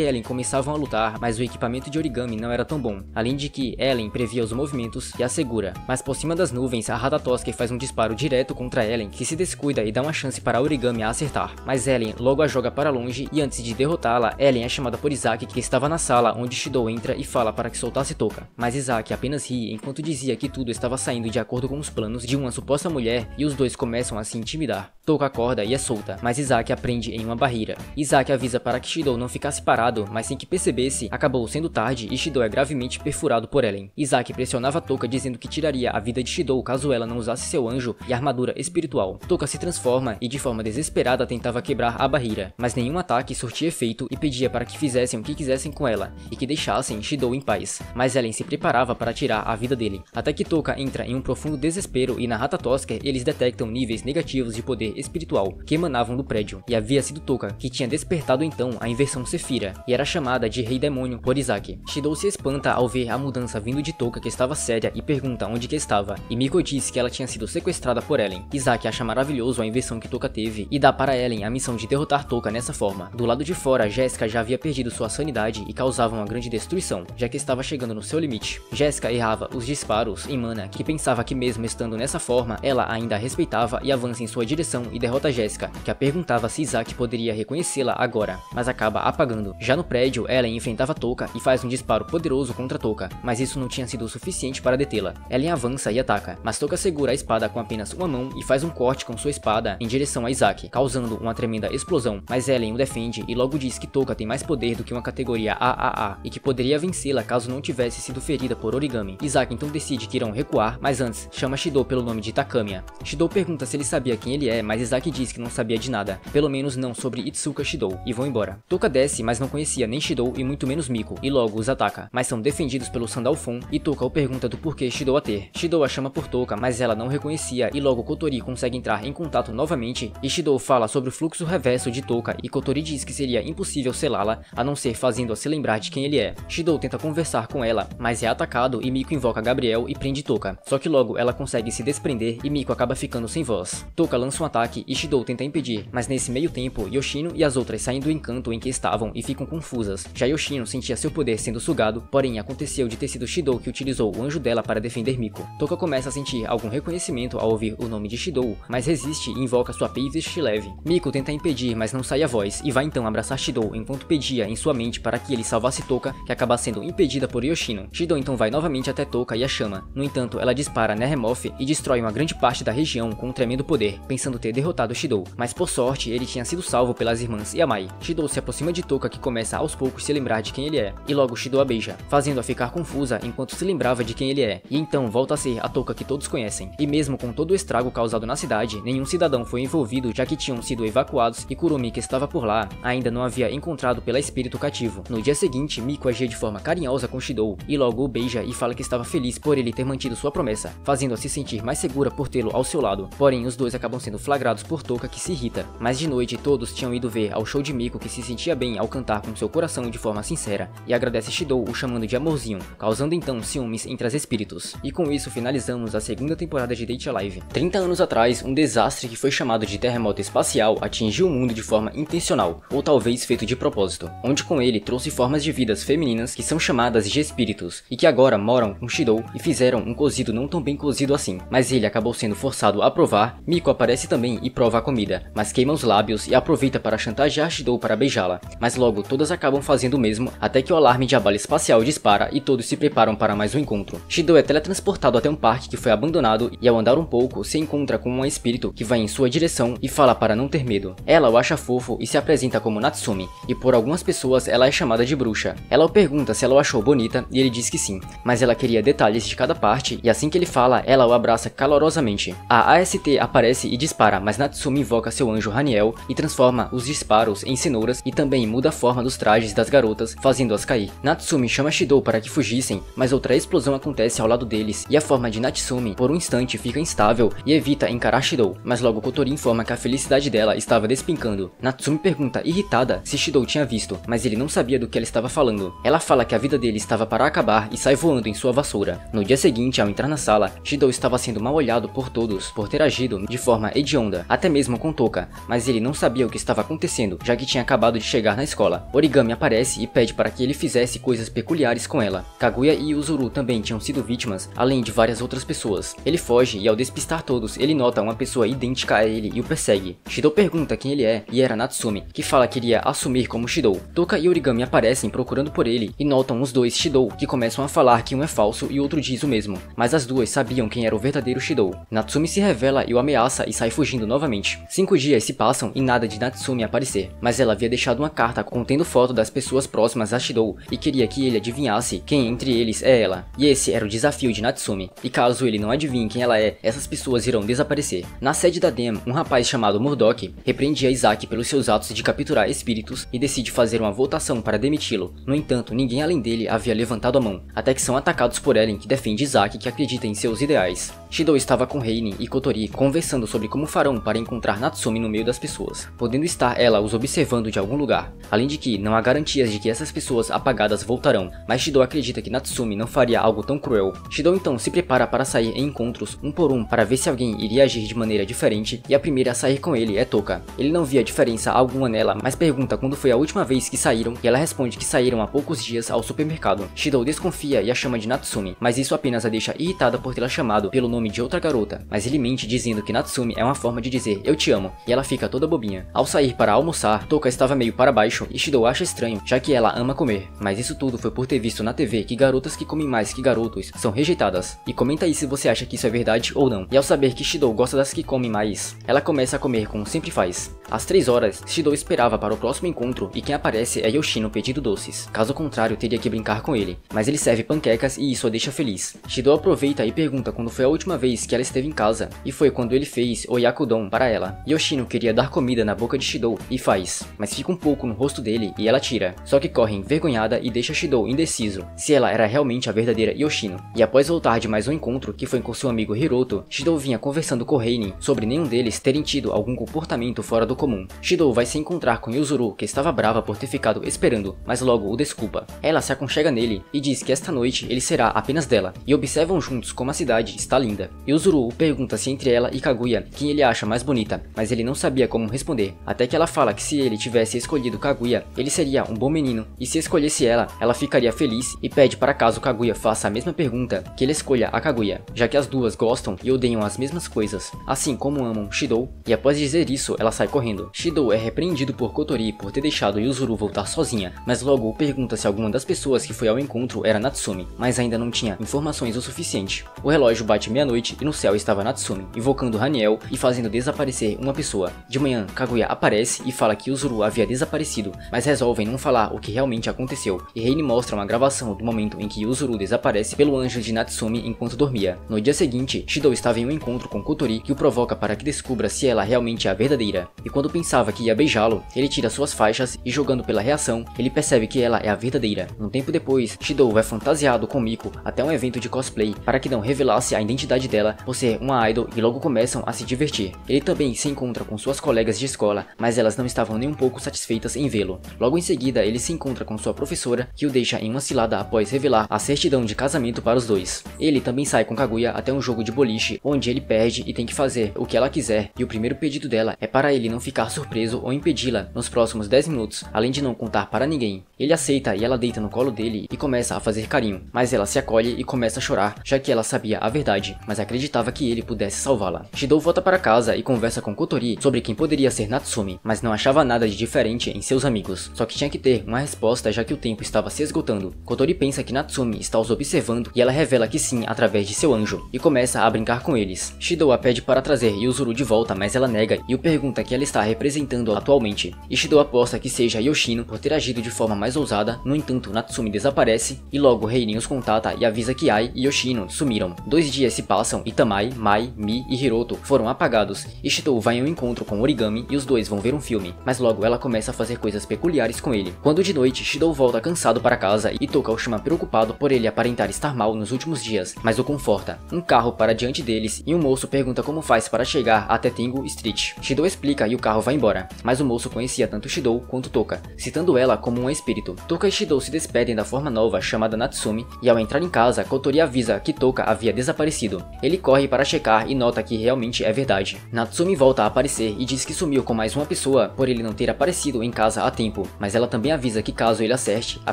Ellen começavam a lutar, mas o equipamento de Origami não era tão bom, além de que Ellen previa os movimentos e a segura. Mas por cima das nuvens, a Ratatoski faz um disparo direto contra Ellen, que se descuida e dá uma chance para Origami a acertar. Mas Ellen logo a joga para longe e antes de derrotá-la, Ellen é chamada por Izaki, que estava na sala onde Shidou entra e fala para que soltasse Touka. Mas Izaki apenas ri enquanto dizia que tudo estava saindo de acordo com os planos de uma suposta mulher e os dois começam a se intimidar. Touka acorda e é solta, mas Izaki prende em uma barreira. Izaki avisa para que Shidou não ficasse parado, mas sem que percebesse, acabou sendo tarde e Shidou é gravemente perfurado por Ellen. Izaki pressionava Touka dizendo que tiraria a vida de Shidou caso ela não usasse seu anjo e armadura espiritual. Touka se transforma e de forma desesperada tentava quebrar a barreira, mas nenhum ataque surtia efeito e pedia para que fizessem o que quisessem com ela e que deixassem Shidou em paz. Mas Ellen se preparava para tirar a vida dele, até que Touka entra em um profundo desespero e na Ratatosker eles detectam níveis negativos de poder espiritual que emanavam do prédio, e havia sido Touka que tinha despertado então a inversão Sephira, e era chamada de Rei Demônio por Izaki. Shidou se espanta ao ver a mudança vindo de Touka, que estava séria, e pergunta onde que estava, e Miko diz que ela tinha sido sequestrada por Ellen. Izaki acha maravilhoso a inversão que Touka teve, e dá para Ellen a missão de derrotar Touka nessa forma. Do lado de fora, Jéssica já havia perdido sua sanidade e causava uma grande destruição, já que estava chegando no seu limite. Jéssica errava os disparos em Mana, que pensava que mesmo estando nessa forma, ela ainda a respeitava e avança em sua direção e derrota Jéssica, que a perguntava se Izaki poderia reconhecê-la agora, mas acaba apagando. Já no prédio, Ellen enfrentava Touka e faz um disparo poderoso contra Touka, mas isso não tinha sido o suficiente para detê-la. Ellen avança e ataca, mas Touka segura a espada com apenas uma mão e faz um corte com sua espada em direção a Izaki, causando uma tremenda explosão, mas Ellen o defende e logo diz que Touka tem mais poder do que uma categoria AAA e que poderia vencê-la caso não tivesse sido ferida por Origami. Izaki então decide que irão recuar, mas antes chama Shidou pelo nome de Takamiya. Shidou pergunta se ele sabia quem ele é, mas Izaki diz que não sabia de nada, pelo menos não sobre Itsuka Shidou, e vão embora. Touka desce, mas não conhecia nem Shidou e muito menos Miko, e logo os ataca, mas são defendidos pelo Sandalphon e Touka o pergunta do porquê Shidou a ter. Shidou a chama por Touka, mas ela não reconhecia e logo Kotori consegue entrar em contato novamente e Shidou fala sobre o fluxo reverso de Touka e Kotori diz que seria impossível selá-la a não ser fazendo-a se lembrar de quem ele é. Shidou tenta conversar com ela, mas é atacado e Miko invoca Gabriel e prende Touka, só que logo ela consegue se desprender e Miko acaba ficando sem voz. Touka lança um ataque e Shidou tenta impedir, mas nesse meio tempo Yoshino e as outras saem do encanto em que estavam e ficam confusas. Já Yoshino sentia seu poder sendo sugado, porém aconteceu de ter sido Shidou que utilizou o anjo dela para defender Miko. Touka começa a sentir algum reconhecimento ao ouvir o nome de Shidou, mas resiste e invoca sua Pavis leve. Miko tenta impedir, mas não sai a voz e vai então abraçar Shidou enquanto pedia em sua mente para que ele salvasse Touka, que acaba sendo impedida por Yoshino. Shidou então vai novamente até Touka e a chama. No entanto, ela dispara Nehemoth e destrói uma grande parte da região com um tremendo poder, pensando ter derrotado Shidou, mas por sorte ele tinha sido salvo pelas irmãs Yamai. Shidou se aproxima de Touka, que começa aos poucos se lembrar de quem ele é, e logo Shidou a beija, fazendo-a ficar confusa enquanto se lembrava de quem ele é, e então volta a ser a Touka que todos conhecem. E mesmo com todo o estrago causado na cidade, nenhum cidadão foi envolvido, já que tinham sido evacuados e Kurumi, que estava por lá, ainda não havia encontrado pela espírito cativo. No dia seguinte, Miko agia de forma carinhosa com Shidou, e logo o beija e fala que estava feliz por ele ter mantido sua promessa, fazendo-a se sentir mais segura por tê-lo ao seu lado. Porém, os dois acabam sendo flagrados por Touka, que se irrita. Mas de noite, todos tinham ido ver ao show de Miko, que se sentia bem ao cantar com seu coração de forma sincera, e agradece Shidou o chamando de amorzinho, causando então ciúmes entre as espíritos. E com isso finalizamos a segunda temporada de Date Alive. 30 anos atrás, um desastre que foi chamado de terremoto espacial atingiu o mundo de forma intencional, ou talvez feito de propósito, onde com ele trouxe formas de vidas femininas que são chamadas de espíritos, e que agora moram com Shidou e fizeram um cozido não tão bem cozido assim, mas ele acabou sendo forçado a provar. Miko aparece também e prova a comida, mas queima os lábios e aproveita para chantagear Shidou para beijá-la, mas logo todas acabam fazendo o mesmo, até que o alarme de abalo espacial dispara e todos se preparam para mais um encontro. Shidou é teletransportado até um parque que foi abandonado e ao andar um pouco se encontra com um espírito que vai em sua direção e fala para não ter medo. Ela o acha fofo e se apresenta como Natsumi, e por algumas pessoas ela é chamada de bruxa. Ela o pergunta se ela o achou bonita e ele diz que sim, mas ela queria detalhes de cada parte e assim que ele fala, ela o abraça calorosamente. A AST aparece e dispara, mas Natsumi invoca seu anjo Haniel e transforma os disparos em cenouras e também muda a forma dos trajes das garotas, fazendo-as cair. Natsumi chama Shidou para que fugissem, mas outra explosão acontece ao lado deles e a forma de Natsumi por um instante fica instável e evita encarar Shidou, mas logo Kotori informa que a felicidade dela estava despencando. Natsumi pergunta, irritada, se Shidou tinha visto, mas ele não sabia do que ela estava falando. Ela fala que a vida dele estava para acabar e sai voando em sua vassoura. No dia seguinte, ao entrar na sala, Shidou estava sendo mal olhado por todos por ter agido de forma hedionda, até mesmo com Toka, mas ele não sabia o que estava acontecendo, já que tinha acabado de chegar na escola. Origami aparece e pede para que ele fizesse coisas peculiares com ela. Kaguya e Yuzuru também tinham sido vítimas, além de várias outras pessoas. Ele foge e ao despistar todos, ele nota uma pessoa idêntica a ele e o persegue. Shidou pergunta quem ele é e era Natsumi, que fala que iria assumir como Shidou. Toka e Origami aparecem procurando por ele e notam os dois Shidou, que começam a falar que um é falso e outro diz o mesmo, mas as duas sabiam quem era o verdadeiro Shidou. Natsumi se revela e o ameaça e sai fugindo novamente. 5 dias se passam e nada de Natsumi aparecer, mas ela havia deixado uma carta contendo foto das pessoas próximas a Shidou e queria que ele adivinhasse quem entre eles é ela. E esse era o desafio de Natsumi, e caso ele não adivinhe quem ela é, essas pessoas irão desaparecer. Na sede da DEM, um rapaz chamado Murdock repreendia Isaac pelos seus atos de capturar espíritos e decide fazer uma votação para demiti-lo. No entanto, ninguém além dele havia levantado a mão, até que são atacados por Eren, que defende Isaac, que acredita em seus ideais. Shidou estava com Reinin e Kotori conversando sobre como farão para encontrar Natsumi no meio das pessoas, podendo estar ela os observando de algum lugar. Além de que não há garantias de que essas pessoas apagadas voltarão, mas Shidou acredita que Natsumi não faria algo tão cruel. Shidou então se prepara para sair em encontros um por um para ver se alguém iria agir de maneira diferente, e a primeira a sair com ele é Toka. Ele não via diferença alguma nela, mas pergunta quando foi a última vez que saíram, e ela responde que saíram há poucos dias ao supermercado. Shidou desconfia e a chama de Natsumi, mas isso apenas a deixa irritada por tê-la chamado pelo nome de outra garota, mas ele mente dizendo que Natsumi é uma forma de dizer eu te amo, e ela fica toda bobinha. Ao sair para almoçar, Toka estava meio para baixo e Shidou acha estranho, já que ela ama comer, mas isso tudo foi por ter visto na TV que garotas que comem mais que garotos são rejeitadas. E comenta aí se você acha que isso é verdade ou não. E ao saber que Shidou gosta das que comem mais, ela começa a comer como sempre faz. Às 3 horas, Shidou esperava para o próximo encontro e quem aparece é Yoshino pedindo doces. Caso contrário, teria que brincar com ele, mas ele serve panquecas e isso a deixa feliz. Shidou aproveita e pergunta quando foi a última vez que ela esteve em casa, e foi quando ele fez o Yakudon para ela. Yoshino queria dar comida na boca de Shidou e faz, mas fica um pouco no rosto dele e ela tira. Só que corre envergonhada e deixa Shidou indeciso se ela era realmente a verdadeira Yoshino. E após voltar de mais um encontro, que foi com seu amigo Hiroto, Shidou vinha conversando com Reinin sobre nenhum deles terem tido algum comportamento fora do comum. Shidou vai se encontrar com Yuzuru, que estava brava por ter ficado esperando, mas logo o desculpa. Ela se aconchega nele e diz que esta noite ele será apenas dela, e observam juntos como a cidade está linda. Yuzuru pergunta se entre ela e Kaguya quem ele acha mais bonita, mas ele não sabia como responder, até que ela fala que se ele tivesse escolhido Kaguya, ele seria um bom menino, e se escolhesse ela, ela ficaria feliz, e pede para caso Kaguya faça a mesma pergunta, que ele escolha a Kaguya, já que as duas gostam e odeiam as mesmas coisas, assim como amam Shidou, e após dizer isso, ela sai correndo. Shidou é repreendido por Kotori por ter deixado Yuzuru voltar sozinha, mas logo pergunta se alguma das pessoas que foi ao encontro era Natsumi, mas ainda não tinha informações o suficiente. O relógio bate meia-noite e no céu estava Natsumi, invocando Haniel e fazendo desaparecer uma pessoa. De manhã, Kaguya aparece e fala que Yuzuru havia desaparecido, mas resolvem não falar o que realmente aconteceu, e Reine mostra uma gravação do momento em que Yuzuru desaparece pelo anjo de Natsumi enquanto dormia. No dia seguinte, Shidou estava em um encontro com Kotori, que o provoca para que descubra se ela realmente é a verdadeira, e quando pensava que ia beijá-lo, ele tira suas faixas e jogando pela reação, ele percebe que ela é a verdadeira. Um tempo depois, Shidou vai fantasiado com Miko até um evento de cosplay para que não revelasse a identidade dela por ser uma idol, e logo começam a se divertir. Ele também se encontra com suas colegas de escola, mas elas não estavam nem um pouco satisfeitas em vê-lo. Logo em seguida, ele se encontra com sua professora, que o deixa em uma cilada após revelar a certidão de casamento para os dois. Ele também sai com Kaguya até um jogo de boliche, onde ele perde e tem que fazer o que ela quiser, e o primeiro pedido dela é para ele não ficar surpreso ou impedi-la nos próximos 10 minutos, além de não contar para ninguém. Ele aceita e ela deita no colo dele e começa a fazer carinho, mas ela se acolhe e começa a chorar, já que ela sabia a verdade, mas acreditava que ele pudesse salvá-la. Shidou volta para casa e conversa com Kotori sobre quem poderia ser Natsumi, mas não achava nada de diferente em seus amigos, só que tinha que ter uma resposta já que o tempo estava se esgotando. Kotori pensa que Natsumi está os observando e ela revela que sim através de seu anjo, e começa a brincar com eles. Shidou a pede para trazer Yuzuru de volta, mas ela nega e o pergunta que ela está representando atualmente. E Shidou aposta que seja Yoshino por ter agido de forma mais ousada. No entanto, Natsumi desaparece e logo Reinin os contata e avisa que Ai e Yoshino sumiram. 2 dias se passam e Tamai, Mai, Mi e Hiroto foram apagados, e Shidou vai em um encontro com Origami e os dois vão ver um filme, mas logo ela começa a fazer coisas peculiares com ele. Quando de noite, Shidou volta cansado para casa e Toka o chama preocupado por ele aparentar estar mal nos últimos dias, mas o conforta. Um carro para diante deles e um moço pergunta como faz para chegar até Tengu Street. Shidou explica e o carro vai embora, mas o moço conhecia tanto Shidou quanto Toka, citando ela como um espírito. Toka e Shidou se despedem da forma nova chamada Natsumi, e ao entrar em casa, Kotori avisa que Toka havia desaparecido. medo. Ele corre para checar e nota que realmente é verdade. Natsumi volta a aparecer e diz que sumiu com mais uma pessoa por ele não ter aparecido em casa a tempo, mas ela também avisa que caso ele acerte a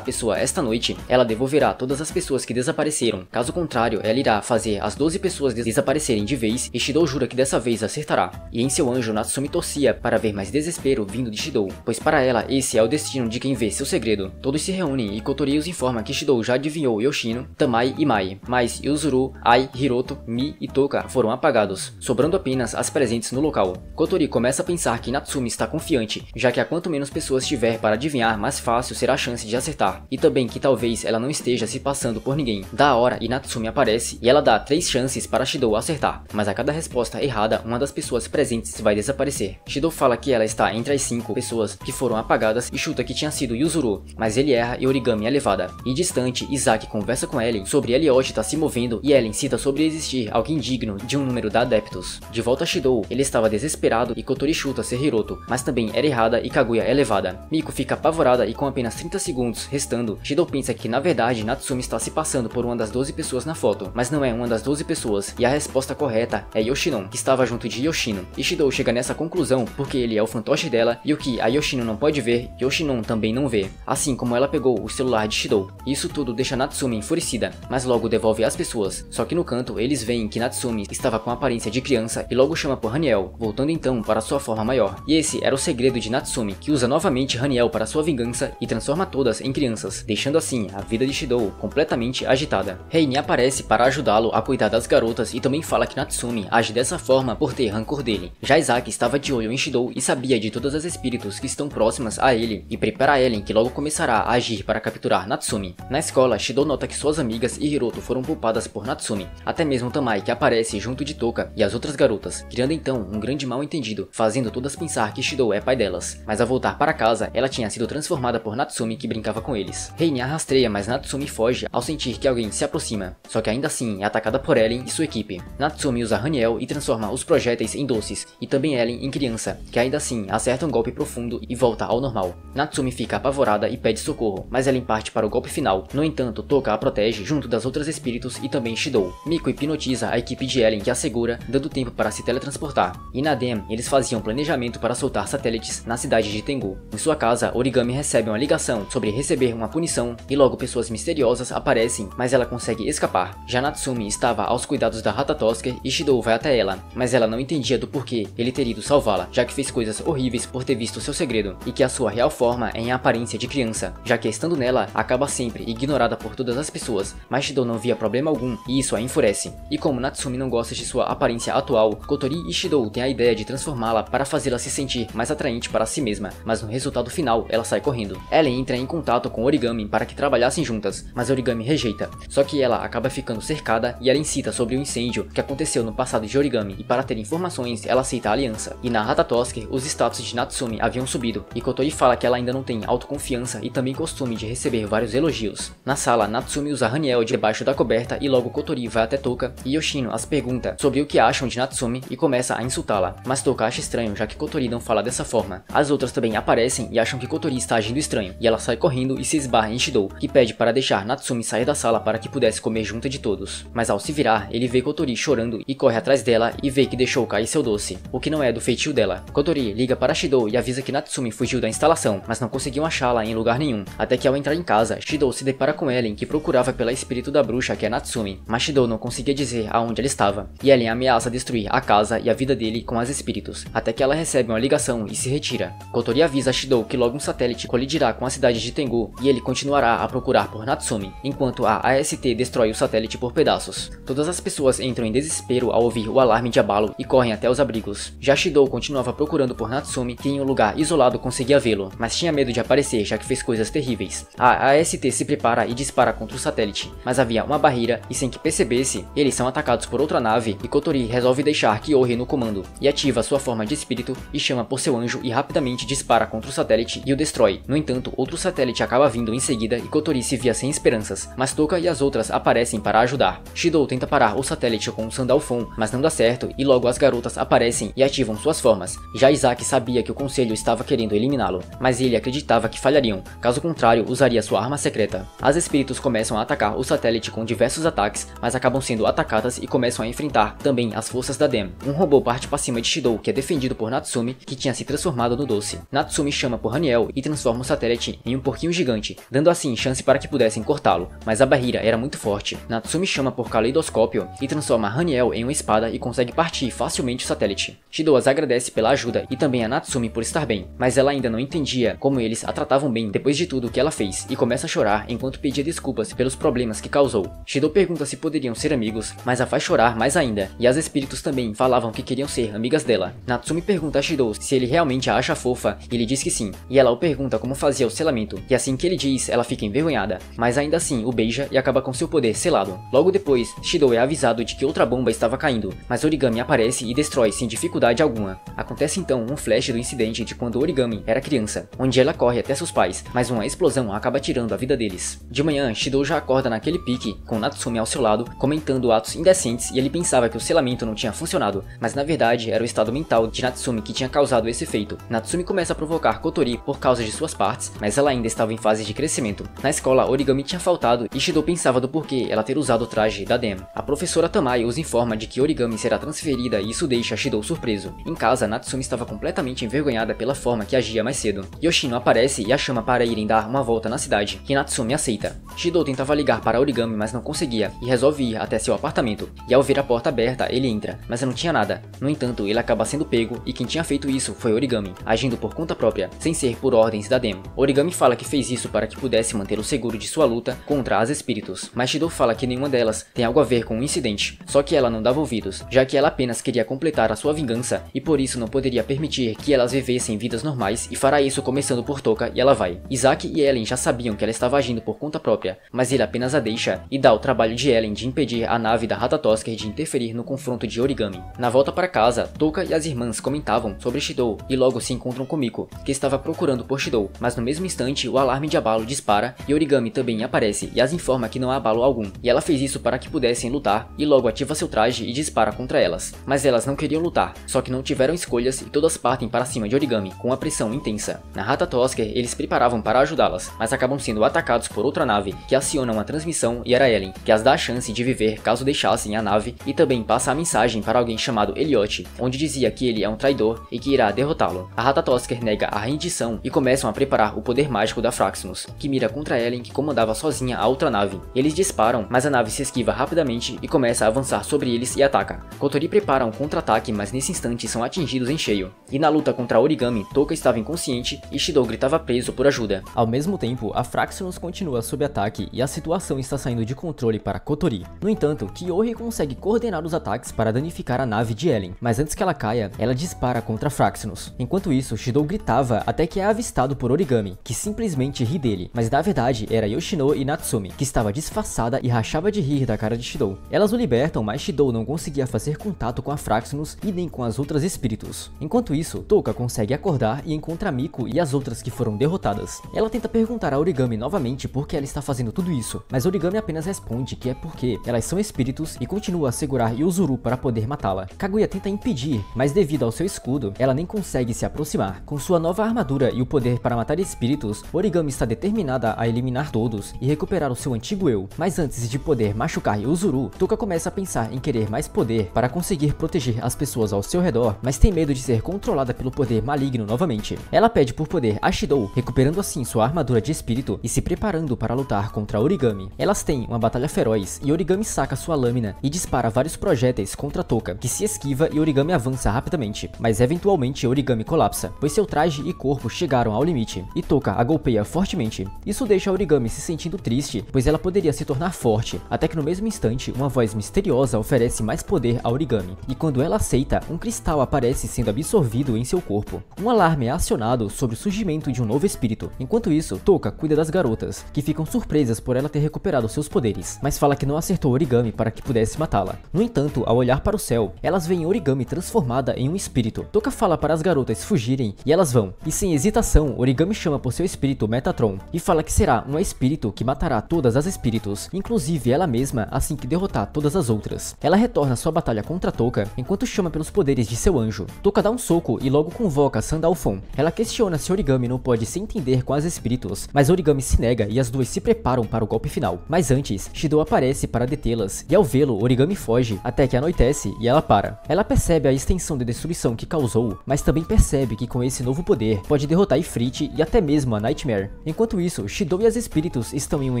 pessoa esta noite, ela devolverá todas as pessoas que desapareceram. Caso contrário, ela irá fazer as 12 pessoas desaparecerem de vez e Shidou jura que dessa vez acertará. E em seu anjo, Natsumi torcia para ver mais desespero vindo de Shidou, pois para ela esse é o destino de quem vê seu segredo. Todos se reúnem e Kotori os informa que Shidou já adivinhou Yoshino, Tamai e Mai, mas Yuzuru, Ai, Hiroto, Mi e Toka foram apagados, sobrando apenas as presentes no local. Kotori começa a pensar que Natsumi está confiante, já que a quanto menos pessoas tiver para adivinhar, mais fácil será a chance de acertar, e também que talvez ela não esteja se passando por ninguém. Da hora e Natsumi aparece e ela dá 3 chances para Shidou acertar, mas a cada resposta errada, uma das pessoas presentes vai desaparecer. Shidou fala que ela está entre as 5 pessoas que foram apagadas e chuta que tinha sido Yuzuru, mas ele erra e Origami é levada. E distante, Izaki conversa com Ellen sobre Elliot estar se movendo e Ellen cita sobre existir alguém digno de um número de adeptos. De volta a Shidou, ele estava desesperado e Kotori chuta ser Hiroto, mas também era errada e Kaguya é levada. Miko fica apavorada e com apenas 30 segundos restando, Shidou pensa que na verdade Natsumi está se passando por uma das 12 pessoas na foto, mas não é uma das 12 pessoas, e a resposta correta é Yoshinon, que estava junto de Yoshino. E Shidou chega nessa conclusão porque ele é o fantoche dela e o que a Yoshino não pode ver, Yoshinon também não vê, assim como ela pegou o celular de Shidou. Isso tudo deixa Natsumi enfurecida, mas logo devolve as pessoas. Só que no canto eles veem que Natsumi estava com a aparência de criança e logo chama por Haniel, voltando então para sua forma maior. E esse era o segredo de Natsumi, que usa novamente Haniel para sua vingança e transforma todas em crianças, deixando assim a vida de Shidou completamente agitada. Reine aparece para ajudá-lo a cuidar das garotas e também fala que Natsumi age dessa forma por ter rancor dele. Já Izaki estava de olho em Shidou e sabia de todas as espíritos que estão próximas a ele e prepara Ellen que logo começará a agir para capturar Natsumi. Na escola, Shidou nota que suas amigas e Hiroto foram poupadas por Natsumi, até mesmo Tamai que aparece junto de Toka e as outras garotas, criando então um grande mal-entendido, fazendo todas pensar que Shidou é pai delas. Mas ao voltar para casa, ela tinha sido transformada por Natsumi que brincava com eles. Reine a rastreia, mas Natsumi foge ao sentir que alguém se aproxima, só que ainda assim é atacada por Ellen e sua equipe. Natsumi usa Haniel e transforma os projéteis em doces, e também Ellen em criança, que ainda assim acerta um golpe profundo e volta ao normal. Natsumi fica apavorada e pede socorro, mas Ellen parte para o golpe final. No entanto, Toka a protege junto das outras espíritos e também Shidou. Miko hipnotiza a equipe de Ellen que a segura, dando tempo para se teletransportar. E na DEM, eles faziam planejamento para soltar satélites na cidade de Tengu. Em sua casa, Origami recebe uma ligação sobre receber uma punição e logo pessoas misteriosas aparecem, mas ela consegue escapar. Já Natsumi estava aos cuidados da Hatatosker e Shidou vai até ela, mas ela não entendia do porquê ele teria ido salvá-la, já que fez coisas horríveis por ter visto seu segredo, e que a sua real forma é em aparência de criança, já que estando nela, acaba sempre ignorada por todas as pessoas, mas Shidou não via problema algum e isso a enfurece. E como Natsumi não gosta de sua aparência atual, Kotori e Shidou têm a ideia de transformá-la para fazê-la se sentir mais atraente para si mesma, mas no resultado final ela sai correndo. Ellen entra em contato com Origami para que trabalhassem juntas, mas Origami rejeita, só que ela acaba ficando cercada e ela incita sobre o incêndio que aconteceu no passado de Origami, e para ter informações ela aceita a aliança. E na Hatatosker, os status de Natsumi haviam subido, e Kotori fala que ela ainda não tem autoconfiança e também costume de receber vários elogios. Na sala, Natsumi usa Haniel debaixo da coberta e logo Kotori vai até Toka e Yoshino as pergunta sobre o que acham de Natsumi e começa a insultá-la, mas Toka acha estranho já que Kotori não fala dessa forma. As outras também aparecem e acham que Kotori está agindo estranho, e ela sai correndo e se esbarra em Shidou, que pede para deixar Natsumi sair da sala para que pudesse comer junto de todos. Mas ao se virar, ele vê Kotori chorando e corre atrás dela e vê que deixou cair seu doce, o que não é do feitio dela. Kotori liga para Shidou e avisa que Natsumi fugiu da instalação, mas não conseguiam achá-la em lugar nenhum, até que ao entrar em casa, Shidou se depara com Ellen que procurava pela espírito da bruxa que é Natsumi, mas Shidou não conseguia dizer aonde ela estava, e Ellen ameaça destruir a casa e a vida dele com as espíritos, até que ela recebe uma ligação e se retira. Kotori avisa Shidou que logo um satélite colidirá com a cidade de Tengu e ele continuará a procurar por Natsumi, enquanto a AST destrói o satélite por pedaços. Todas as pessoas entram em desespero ao ouvir o alarme de abalo e correm até os abrigos. Já Shidou continuava procurando por Natsumi, que em um lugar isolado conseguia vê-lo, mas tinha medo de aparecer já que fez coisas terríveis. A AST se prepara e dispara contra o satélite, mas havia uma barreira e sem que percebesse, eles são atacados por outra nave e Kotori resolve deixar Kyohei no comando e ativa sua forma de espírito e chama por seu anjo e rapidamente dispara contra o satélite e o destrói. No entanto, outro satélite acaba vindo em seguida e Kotori se via sem esperanças, mas Toka e as outras aparecem para ajudar. Shidou tenta parar o satélite com um Sandalphon, mas não dá certo e logo as garotas aparecem e ativam suas formas. Já Izaki sabia que o conselho estava querendo eliminá-lo, mas ele acreditava que falhariam, caso contrário usaria sua arma secreta. As espíritos começam a atacar o satélite com diversos ataques, mas acabam sendo atacadas e começam a enfrentar também as forças da Dam. Um robô parte para cima de Shidou, que é defendido por Natsumi, que tinha se transformado no doce. Natsumi chama por Haniel e transforma o satélite em um porquinho gigante, dando assim chance para que pudessem cortá-lo, mas a barreira era muito forte. Natsumi chama por Caleidoscópio e transforma Haniel em uma espada e consegue partir facilmente o satélite. Shidou as agradece pela ajuda e também a Natsumi por estar bem, mas ela ainda não entendia como eles a tratavam bem depois de tudo que ela fez e começa a chorar enquanto pedia desculpas pelos problemas que causou. Shidou pergunta se poderiam ser amigos, mas a faz chorar mais ainda, e as espíritos também falavam que queriam ser amigas dela. Natsumi pergunta a Shidou se ele realmente a acha fofa e ele diz que sim, e ela o pergunta como fazia o selamento, e assim que ele diz, ela fica envergonhada, mas ainda assim o beija e acaba com seu poder selado. Logo depois, Shidou é avisado de que outra bomba estava caindo, mas Origami aparece e destrói sem dificuldade alguma. Acontece então um flash do incidente de quando Origami era criança, onde ela corre até seus pais, mas uma explosão acaba tirando a vida deles. De manhã, Shidou já acorda naquele pique, com Natsumi ao seu lado, comentando atos indecentes, e ele pensava que o selamento não tinha funcionado, mas na verdade era o estado mental de Natsumi que tinha causado esse efeito. Natsumi começa a provocar Kotori por causa de suas partes, mas ela ainda estava em fase de crescimento. Na escola, Origami tinha faltado e Shidou pensava do porquê ela ter usado o traje da Dam. A professora Tamae os informa de que Origami será transferida e isso deixa Shidou surpreso. Em casa, Natsumi estava completamente envergonhada pela forma que agia mais cedo. Yoshino aparece e a chama para irem dar uma volta na cidade, que Natsumi aceita. Shidou tentava ligar para Origami, mas não conseguia, e resolve ir até seu apartamento. E ao ver a porta aberta, ele entra, mas não tinha nada. No entanto, ele acaba sendo pego, e quem tinha feito isso foi Origami, agindo por conta própria, sem ser por ordens da Dam. Origami fala que fez isso para que pudesse manter o seguro de sua luta contra as espíritos, mas Shidou fala que nenhuma delas tem algo a ver com o incidente, só que ela não dava ouvidos, já que ela apenas queria completar a sua vingança, e por isso não poderia permitir que elas vivessem vidas normais, e fará isso começando por Toka, e ela vai. Isaac e Ellen já sabiam que ela estava agindo por conta própria, mas ele apenas a deixa e dá o trabalho de Ellen de impedir a nave da Ratatosker de interferir no confronto de Origami. Na volta para casa, Toka e as irmãs comentavam sobre Shidou e logo se encontram com Miko, que estava procurando por Shidou, mas no mesmo instante o alarme de abalo dispara e Origami também aparece e as informa que não há abalo algum, e ela fez isso para que pudessem lutar e logo ativa seu traje e dispara contra elas. Mas elas não queriam lutar, só que não tiveram escolhas e todas partem para cima de Origami, com uma pressão intensa. Na Ratatosker, eles preparavam para ajudá-las, mas acabam sendo atacados por outra nave, que aciona uma transmissão e era Ellen, que as dá a chance de viver caso deixassem a nave e também passa a mensagem para alguém chamado Elliot, onde dizia que ele é um traidor e que irá derrotá-lo. A Ratatosker nega a rendição e começam a preparar o poder mágico da Fraxinus, que mira contra Ellen, que comandava sozinha a outra nave. Eles disparam, mas a nave se esquiva rapidamente e começa a avançar sobre eles e ataca. Kotori prepara um contra-ataque, mas nesse instante são atingidos em cheio. E na luta contra Origami, Toka estava inconsciente e Shidou gritava preso por ajuda. Ao mesmo tempo, a Fraxinus continua sob ataque e a situação está saindo de controle para Kotori. No entanto, Kyohei consegue coordenar os ataques para danificar a nave de Ellen, mas antes que ela caia, ela dispara contra Fraxinus. Enquanto isso, Shidou gritava até que é avistado por Origami, que simplesmente ri dele, mas na verdade era Yoshino e Natsumi, que estava disfarçada e rachava de rir da cara de Shidou. Elas o libertam, mas Shidou não conseguia fazer contato com a Fraxinus e nem com as outras espíritos. Enquanto isso, Toka consegue acordar e encontra Miko e as outras que foram derrotadas. Ela tenta perguntar a Origami novamente por que ela está fazendo tudo isso, mas Origami apenas responde que é porque elas são espíritos e continua a segurar Yuzuru para poder matá-la. Kaguya tenta impedir, mas devido ao seu escudo, ela nem consegue se aproximar. Com sua nova armadura e o poder para matar espíritos, Origami está determinada a eliminar todos e recuperar o seu antigo eu. Mas antes de poder machucar Yuzuru, Toka começa a pensar em querer mais poder para conseguir proteger as pessoas ao seu redor, mas tem medo de ser controlada pelo poder maligno novamente. Ela pede por poder a Shidou, recuperando assim sua armadura de espírito e se preparando para lutar contra Origami. Elas têm uma batalha feroz e Origami saca sua lâmina e dispara vários projéteis contra Toka, que se esquiva e Origami avança rapidamente, mas eventualmente Origami colapsa, pois seu traje e corpo chegaram ao limite, e Toka a golpeia fortemente. Isso deixa Origami se sentindo triste, pois ela poderia se tornar forte, até que no mesmo instante uma voz misteriosa oferece mais poder a Origami, e quando ela aceita, um cristal aparece sendo absorvido em seu corpo. Um alarme é acionado sobre o surgimento de um novo espírito. Enquanto isso, Toka cuida das garotas, que ficam surpresas por ela ter recuperado seus poderes, mas fala que não acertou Origami para que pudesse matá-la. No entanto, ao olhar para o céu, elas veem Origami transformada em um espírito. Toka fala para as garotas fugirem e elas vão, e sem hesitação, Origami chama por seu espírito Metatron, e fala que será um espírito que matará todas as espíritos, inclusive ela mesma, assim que derrotar todas as outras. Ela retorna sua batalha contra Toka, enquanto chama pelos poderes de seu anjo. Toka dá um soco e logo convoca Sandalphon. Ela questiona se Origami não pode se entender com as espíritos, mas Origami se nega e as duas se preparam preparam para o golpe final. Mas antes, Shidou aparece para detê-las, e ao vê-lo, Origami foge, até que anoitece e ela para. Ela percebe a extensão de destruição que causou, mas também percebe que com esse novo poder, pode derrotar Ifrit e até mesmo a Nightmare. Enquanto isso, Shidou e as espíritos estão em uma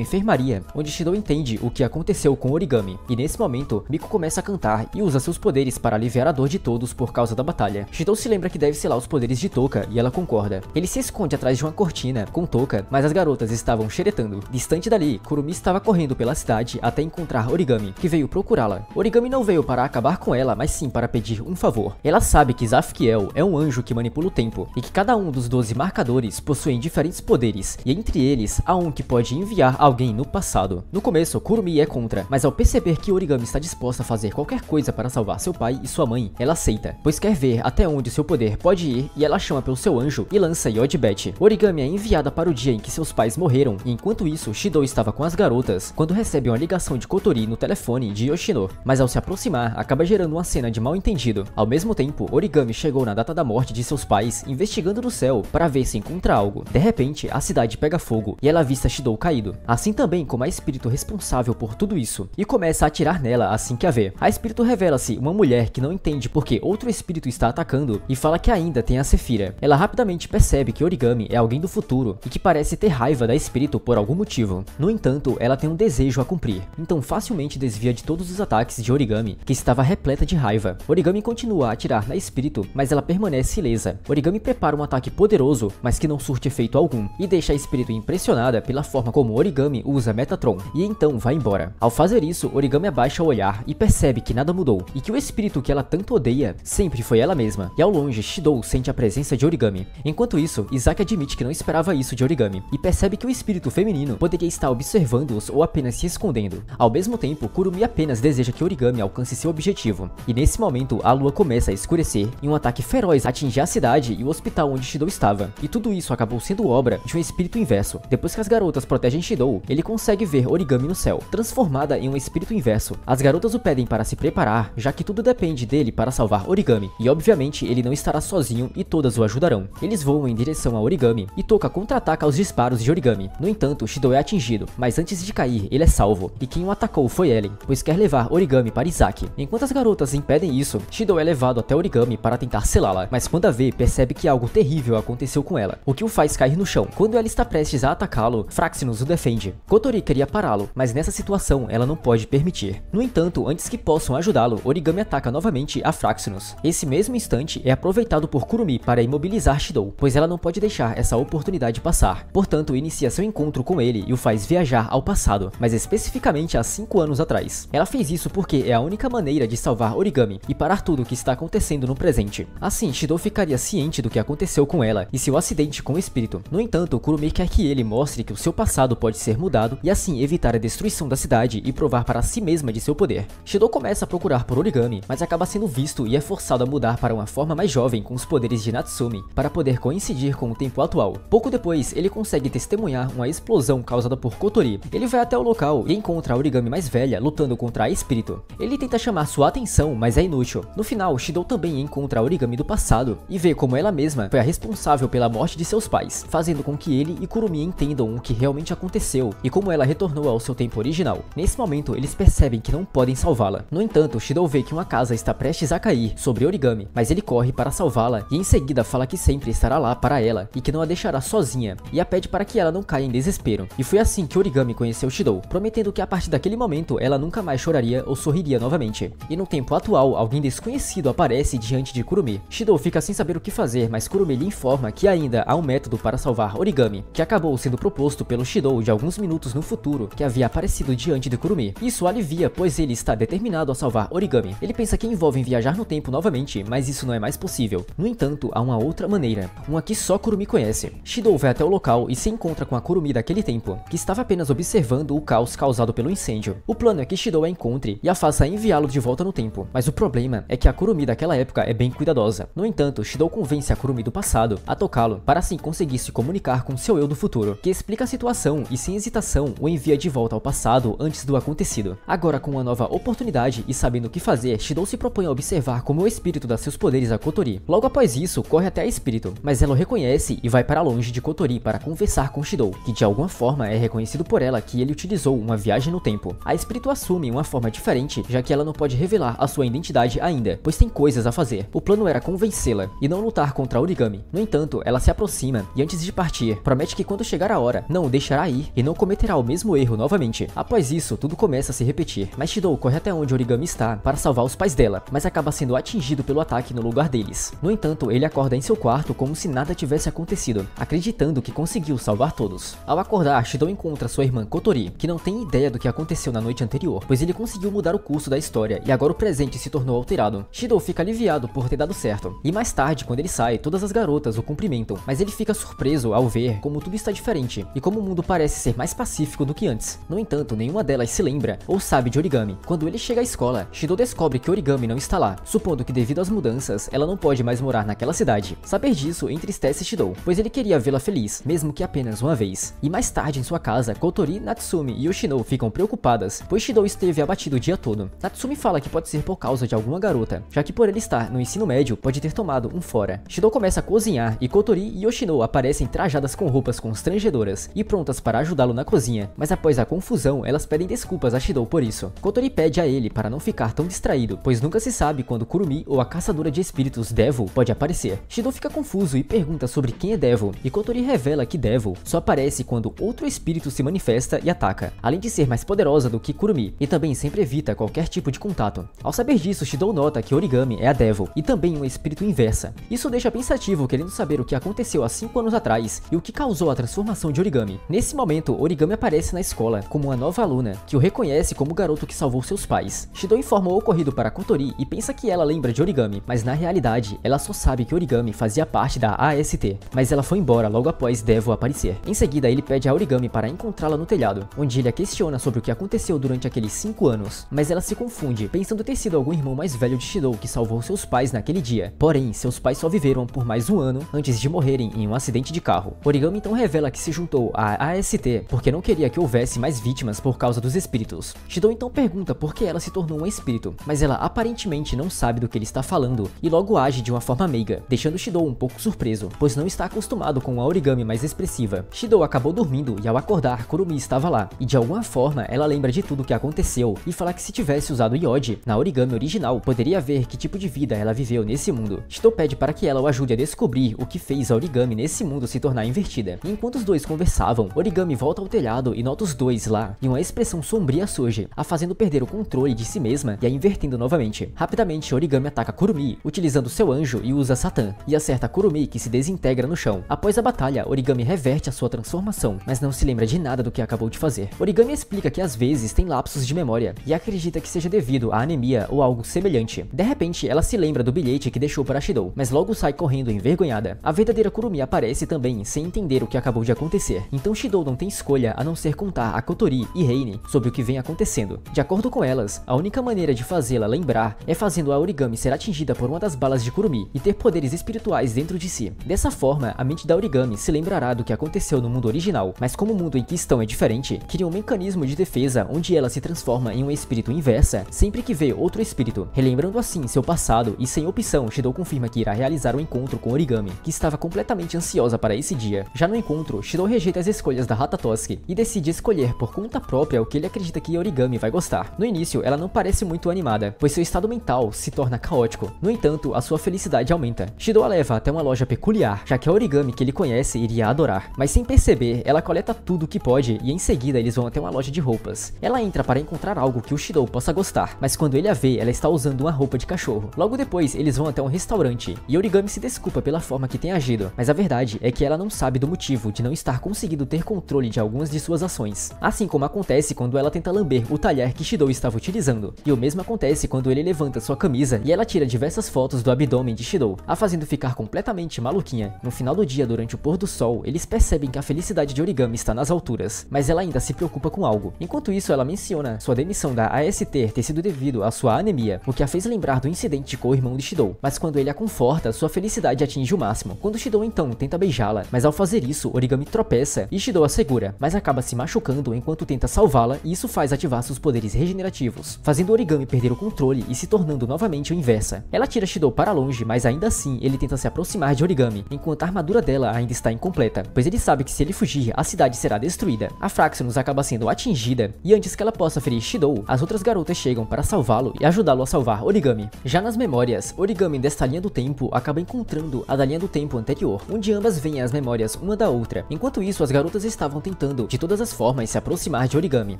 enfermaria, onde Shidou entende o que aconteceu com Origami, e nesse momento, Miko começa a cantar e usa seus poderes para aliviar a dor de todos por causa da batalha. Shidou se lembra que deve selar os poderes de Toka, e ela concorda. Ele se esconde atrás de uma cortina com Toka, mas as garotas estavam xeretando. Distante dali, Kurumi estava correndo pela cidade até encontrar Origami, que veio procurá-la. Origami não veio para acabar com ela, mas sim para pedir um favor. Ela sabe que Zafkiel é um anjo que manipula o tempo, e que cada um dos 12 marcadores possuem diferentes poderes, e entre eles, há um que pode enviar alguém no passado. No começo, Kurumi é contra, mas ao perceber que Origami está disposta a fazer qualquer coisa para salvar seu pai e sua mãe, ela aceita, pois quer ver até onde seu poder pode ir, e ela chama pelo seu anjo e lança Yodibet. Origami é enviada para o dia em que seus pais morreram, e enquanto isso, Shidou estava com as garotas, quando recebe uma ligação de Kotori no telefone de Yoshino, mas ao se aproximar, acaba gerando uma cena de mal entendido. Ao mesmo tempo, Origami chegou na data da morte de seus pais, investigando no céu para ver se encontra algo. De repente, a cidade pega fogo, e ela avista Shidou caído, assim também como a espírito responsável por tudo isso, e começa a atirar nela assim que a vê. A espírito revela-se uma mulher que não entende porque outro espírito está atacando, e fala que ainda tem a Sephira. Ela rapidamente percebe que Origami é alguém do futuro, e que parece ter raiva da espírito por algum motivo. No entanto, ela tem um desejo a cumprir, então facilmente desvia de todos os ataques de Origami, que estava repleta de raiva. Origami continua a atirar na espírito, mas ela permanece ilesa. Origami prepara um ataque poderoso, mas que não surte efeito algum, e deixa a espírito impressionada pela forma como Origami usa Metatron, e então vai embora. Ao fazer isso, Origami abaixa o olhar e percebe que nada mudou, e que o espírito que ela tanto odeia sempre foi ela mesma. E ao longe, Shidou sente a presença de Origami. Enquanto isso, Izaki admite que não esperava isso de Origami, e percebe que o espírito feminino poderia estar observando-os ou apenas se escondendo. Ao mesmo tempo, Kurumi apenas deseja que Origami alcance seu objetivo, e nesse momento a lua começa a escurecer, e um ataque feroz atinge a cidade e o hospital onde Shidou estava, e tudo isso acabou sendo obra de um espírito inverso. Depois que as garotas protegem Shidou, ele consegue ver Origami no céu, transformada em um espírito inverso. As garotas o pedem para se preparar, já que tudo depende dele para salvar Origami, e obviamente ele não estará sozinho e todas o ajudarão. Eles voam em direção a Origami, e Toka contra-ataca os disparos de Origami. No entanto, Shidou é atingido, mas antes de cair, ele é salvo, e quem o atacou foi Ellen, pois quer levar Origami para Izaki. Enquanto as garotas impedem isso, Shidou é levado até Origami para tentar selá-la, mas quando a vê, percebe que algo terrível aconteceu com ela, o que o faz cair no chão. Quando ela está prestes a atacá-lo, Fraxinus o defende. Kotori queria pará-lo, mas nessa situação ela não pode permitir. No entanto, antes que possam ajudá-lo, Origami ataca novamente a Fraxinus. Esse mesmo instante é aproveitado por Kurumi para imobilizar Shidou, pois ela não pode deixar essa oportunidade passar. Portanto, inicia seu encontro com ele e o faz viajar ao passado, mas especificamente há 5 anos atrás. Ela fez isso porque é a única maneira de salvar Origami e parar tudo o que está acontecendo no presente. Assim, Shidou ficaria ciente do que aconteceu com ela e seu acidente com o espírito. No entanto, Kurumi quer que ele mostre que o seu passado pode ser mudado e assim evitar a destruição da cidade e provar para si mesma de seu poder. Shidou começa a procurar por Origami, mas acaba sendo visto e é forçado a mudar para uma forma mais jovem com os poderes de Natsumi, para poder coincidir com o tempo atual. Pouco depois, ele consegue testemunhar uma explosão causada por Kotori. Ele vai até o local e encontra a Origami mais velha lutando contra a espírito. Ele tenta chamar sua atenção, mas é inútil. No final, Shidou também encontra a Origami do passado e vê como ela mesma foi a responsável pela morte de seus pais, fazendo com que ele e Kurumi entendam o que realmente aconteceu e como ela retornou ao seu tempo original. Nesse momento, eles percebem que não podem salvá-la. No entanto, Shidou vê que uma casa está prestes a cair sobre Origami, mas ele corre para salvá-la e em seguida fala que sempre estará lá para ela e que não a deixará sozinha, e a pede para que ela não caia em desespero. E foi assim que Origami conheceu Shidou, prometendo que a partir daquele momento ela nunca mais choraria ou sorriria novamente. E no tempo atual, alguém desconhecido aparece diante de Kurumi. Shidou fica sem saber o que fazer, mas Kurumi lhe informa que ainda há um método para salvar Origami, que acabou sendo proposto pelo Shidou de alguns minutos no futuro, que havia aparecido diante de Kurumi. Isso alivia, pois ele está determinado a salvar Origami. Ele pensa que envolve viajar no tempo novamente, mas isso não é mais possível. No entanto, há uma outra maneira, uma que só Kurumi conhece. Shidou vai até o local e se encontra com a Kurumi daquele tempo, que estava apenas observando o caos causado pelo incêndio. O plano é que Shidou a encontre e a faça enviá-lo de volta no tempo, mas o problema é que a Kurumi daquela época é bem cuidadosa. No entanto, Shidou convence a Kurumi do passado a tocá-lo, para assim conseguir se comunicar com seu eu do futuro, que explica a situação e sem hesitação o envia de volta ao passado antes do acontecido. Agora com uma nova oportunidade e sabendo o que fazer, Shidou se propõe a observar como o espírito dá seus poderes a Kotori. Logo após isso, corre até a espírito, mas ela o reconhece e vai para longe de Kotori para conversar com Shidou, que de alguma forma é reconhecido por ela que ele utilizou uma viagem no tempo. A espírito assume uma forma diferente, já que ela não pode revelar a sua identidade ainda, pois tem coisas a fazer. O plano era convencê-la e não lutar contra a Origami. No entanto, ela se aproxima e antes de partir, promete que quando chegar a hora, não o deixará ir e não cometerá o mesmo erro novamente. Após isso, tudo começa a se repetir, mas Shidou corre até onde Origami está para salvar os pais dela, mas acaba sendo atingido pelo ataque no lugar deles. No entanto, ele acorda em seu quarto como se nada tivesse acontecido, acreditando que conseguiu salvar todos. Ao acordar, Shidou encontra sua irmã Kotori, que não tem ideia do que aconteceu na noite anterior, pois ele conseguiu mudar o curso da história e agora o presente se tornou alterado. Shidou fica aliviado por ter dado certo, e mais tarde, quando ele sai, todas as garotas o cumprimentam, mas ele fica surpreso ao ver como tudo está diferente e como o mundo parece ser mais pacífico do que antes. No entanto, nenhuma delas se lembra ou sabe de Origami. Quando ele chega à escola, Shidou descobre que Origami não está lá, supondo que devido às mudanças, ela não pode mais morar naquela cidade. Saber disso entristece Shidou, pois ele queria vê-la feliz, mesmo que apenas uma vez. E mais tarde em sua casa, Kotori, Natsumi e Yoshino ficam preocupadas, pois Shidou esteve abatido o dia todo. Natsumi fala que pode ser por causa de alguma garota, já que por ele estar no ensino médio, pode ter tomado um fora. Shidou começa a cozinhar e Kotori e Yoshino aparecem trajadas com roupas constrangedoras e prontas para ajudá-lo na cozinha, mas após a confusão, elas pedem desculpas a Shidou por isso. Kotori pede a ele para não ficar tão distraído, pois nunca se sabe quando Kurumi ou a caçadora de espíritos Devil pode aparecer. Shidou fica confuso e pergunta sobre quem é Devil, e Kotori revela que Devil só aparece quando outro espírito se manifesta e ataca, além de ser mais poderosa do que Kurumi, e também sempre evita qualquer tipo de contato. Ao saber disso, Shidou nota que Origami é a Devil, e também um espírito inversa. Isso deixa pensativo, querendo saber o que aconteceu há 5 anos atrás e o que causou a transformação de Origami. Nesse momento, Origami aparece na escola como uma nova aluna, que o reconhece como o garoto que salvou seus pais. Shidou informa o ocorrido para Kotori e pensa que ela lembra de Origami, mas na realidade, ela só sabe que Origami fazia parte da AST, mas ela foi embora logo após Devil aparecer. Em seguida, ele pede a Origami para encontrá-la no telhado, onde ele a questiona sobre o que aconteceu durante aqueles 5 anos, mas ela se confunde, pensando ter sido algum irmão mais velho de Shidou que salvou seus pais naquele dia. Porém, seus pais só viveram por mais um ano antes de morrerem em um acidente de carro. Origami então revela que se juntou à AST porque não queria que houvesse mais vítimas por causa dos espíritos. Shidou então pergunta por que ela se tornou um espírito, mas ela aparentemente não sabe do que ele está falando e logo age de uma forma meiga, deixando Shidou um pouco surpreso, pois não está acostumado com a Origami mais expressiva. Shidou acabou dormindo e ao acordar, Kurumi estava lá, e de alguma forma ela lembra de tudo o que aconteceu e fala que se tivesse usado Yoji na Origami original, poderia ver que tipo de vida ela viveu nesse mundo. Shidou pede para que ela o ajude a descobrir o que fez a Origami nesse mundo se tornar invertida. E enquanto os dois conversavam, Origami volta ao telhado e nota os dois lá, e uma expressão sombria surge, a fazendo perder o controle de si mesma e a invertendo novamente. Rapidamente, Origami ataca Kurumi, utilizando seu anjo e usa Satan, e acerta Kurumi, que se desintegra no chão. Após a batalha, Origami reverte a sua transformação, mas não se lembra de nada do que acabou de fazer. Origami explica que às vezes tem lapsos de memória, e acredita que seja devido à anemia ou algo semelhante. De repente, ela se lembra do bilhete que deixou para Shidou, mas logo sai correndo envergonhada. A verdadeira Kurumi aparece também, sem entender o que acabou de acontecer. Então Shidou não tem escolha a não ser contar a Kotori e Reine sobre o que vem acontecendo. De acordo com elas, a única maneira de fazê-la lembrar é fazendo a Origami ser atingida por uma das balas de Kurumi e ter poderes espirituais dentro de si. Dessa forma, a mente da Origami se lembrará do que aconteceu no mundo original, mas como o mundo em questão é diferente, cria um mecanismo de defesa onde ela se transforma em um espírito inversa sempre que vê outro espírito, relembrando assim seu passado, e sem opção, Shidou confirma que irá realizar o encontro com Origami, que estava completamente ansiosa para esse dia. Já no encontro, Shidou rejeita as escolhas da Hatatoski e decide escolher por conta própria o que ele acredita que Origami vai gostar. No início, ela não parece muito animada, pois seu estado mental se torna caótico. No entanto, a sua felicidade aumenta. Shidou a leva até uma loja peculiar, já que a Origami que ele conhece iria adorar. Mas sem perceber, ela coleta tudo o que pode e em seguida eles vão até uma loja de roupas. Ela entra para encontrar algo que o Shidou possa gostar, mas quando ele a vê, ela está usando uma roupa de cachorro. Logo depois, eles vão até um restaurante e Origami se desculpa pela forma que tem agido, mas a verdade é que ela não sabe do motivo de não estar conseguindo ter controle de algumas de suas ações. Assim como acontece quando ela tenta lamber o talher que Shidou estava utilizando. E o mesmo acontece quando ele levanta sua camisa e ela tira diversas fotos do abdômen de Shidou, a fazendo ficar completamente maluquinha. No final do dia, durante o pôr do sol, eles percebem que a felicidade de Origami está nas alturas, mas ela ainda se preocupa com algo. Enquanto isso, ela menciona sua demissão da AST ter sido devido à sua anemia, o que a fez lembrar do incidente com o irmão de Shidou. Mas quando ele a conforta, sua felicidade atinge o máximo. Quando Shidou então tenta beijá-la, mas ao fazer isso, Origami tropeça e Shidou a segura, mas acaba se machucando enquanto tenta salvá-la, e isso faz ativar seus poderes regenerativos, fazendo Origami perder o controle e se tornando novamente o inversa. Ela tira Shidou para longe, mas ainda assim ele tenta se aproximar de Origami, enquanto a armadura dela ainda está incompleta, pois ele sabe que se ele fugir, a cidade será destruída. A Fraxinus acaba sendo atingida, e antes que ela possa ferir Shidou, as outras garotas chegam para salvá-lo e ajudá-lo a salvar Origami. Já nas memórias, Origami desta linha do tempo acaba encontrando a da linha do tempo anterior, onde ambas veem as memórias uma da outra. Enquanto isso, as garotas estavam tentando, de todas as formas, se aproximar de Origami,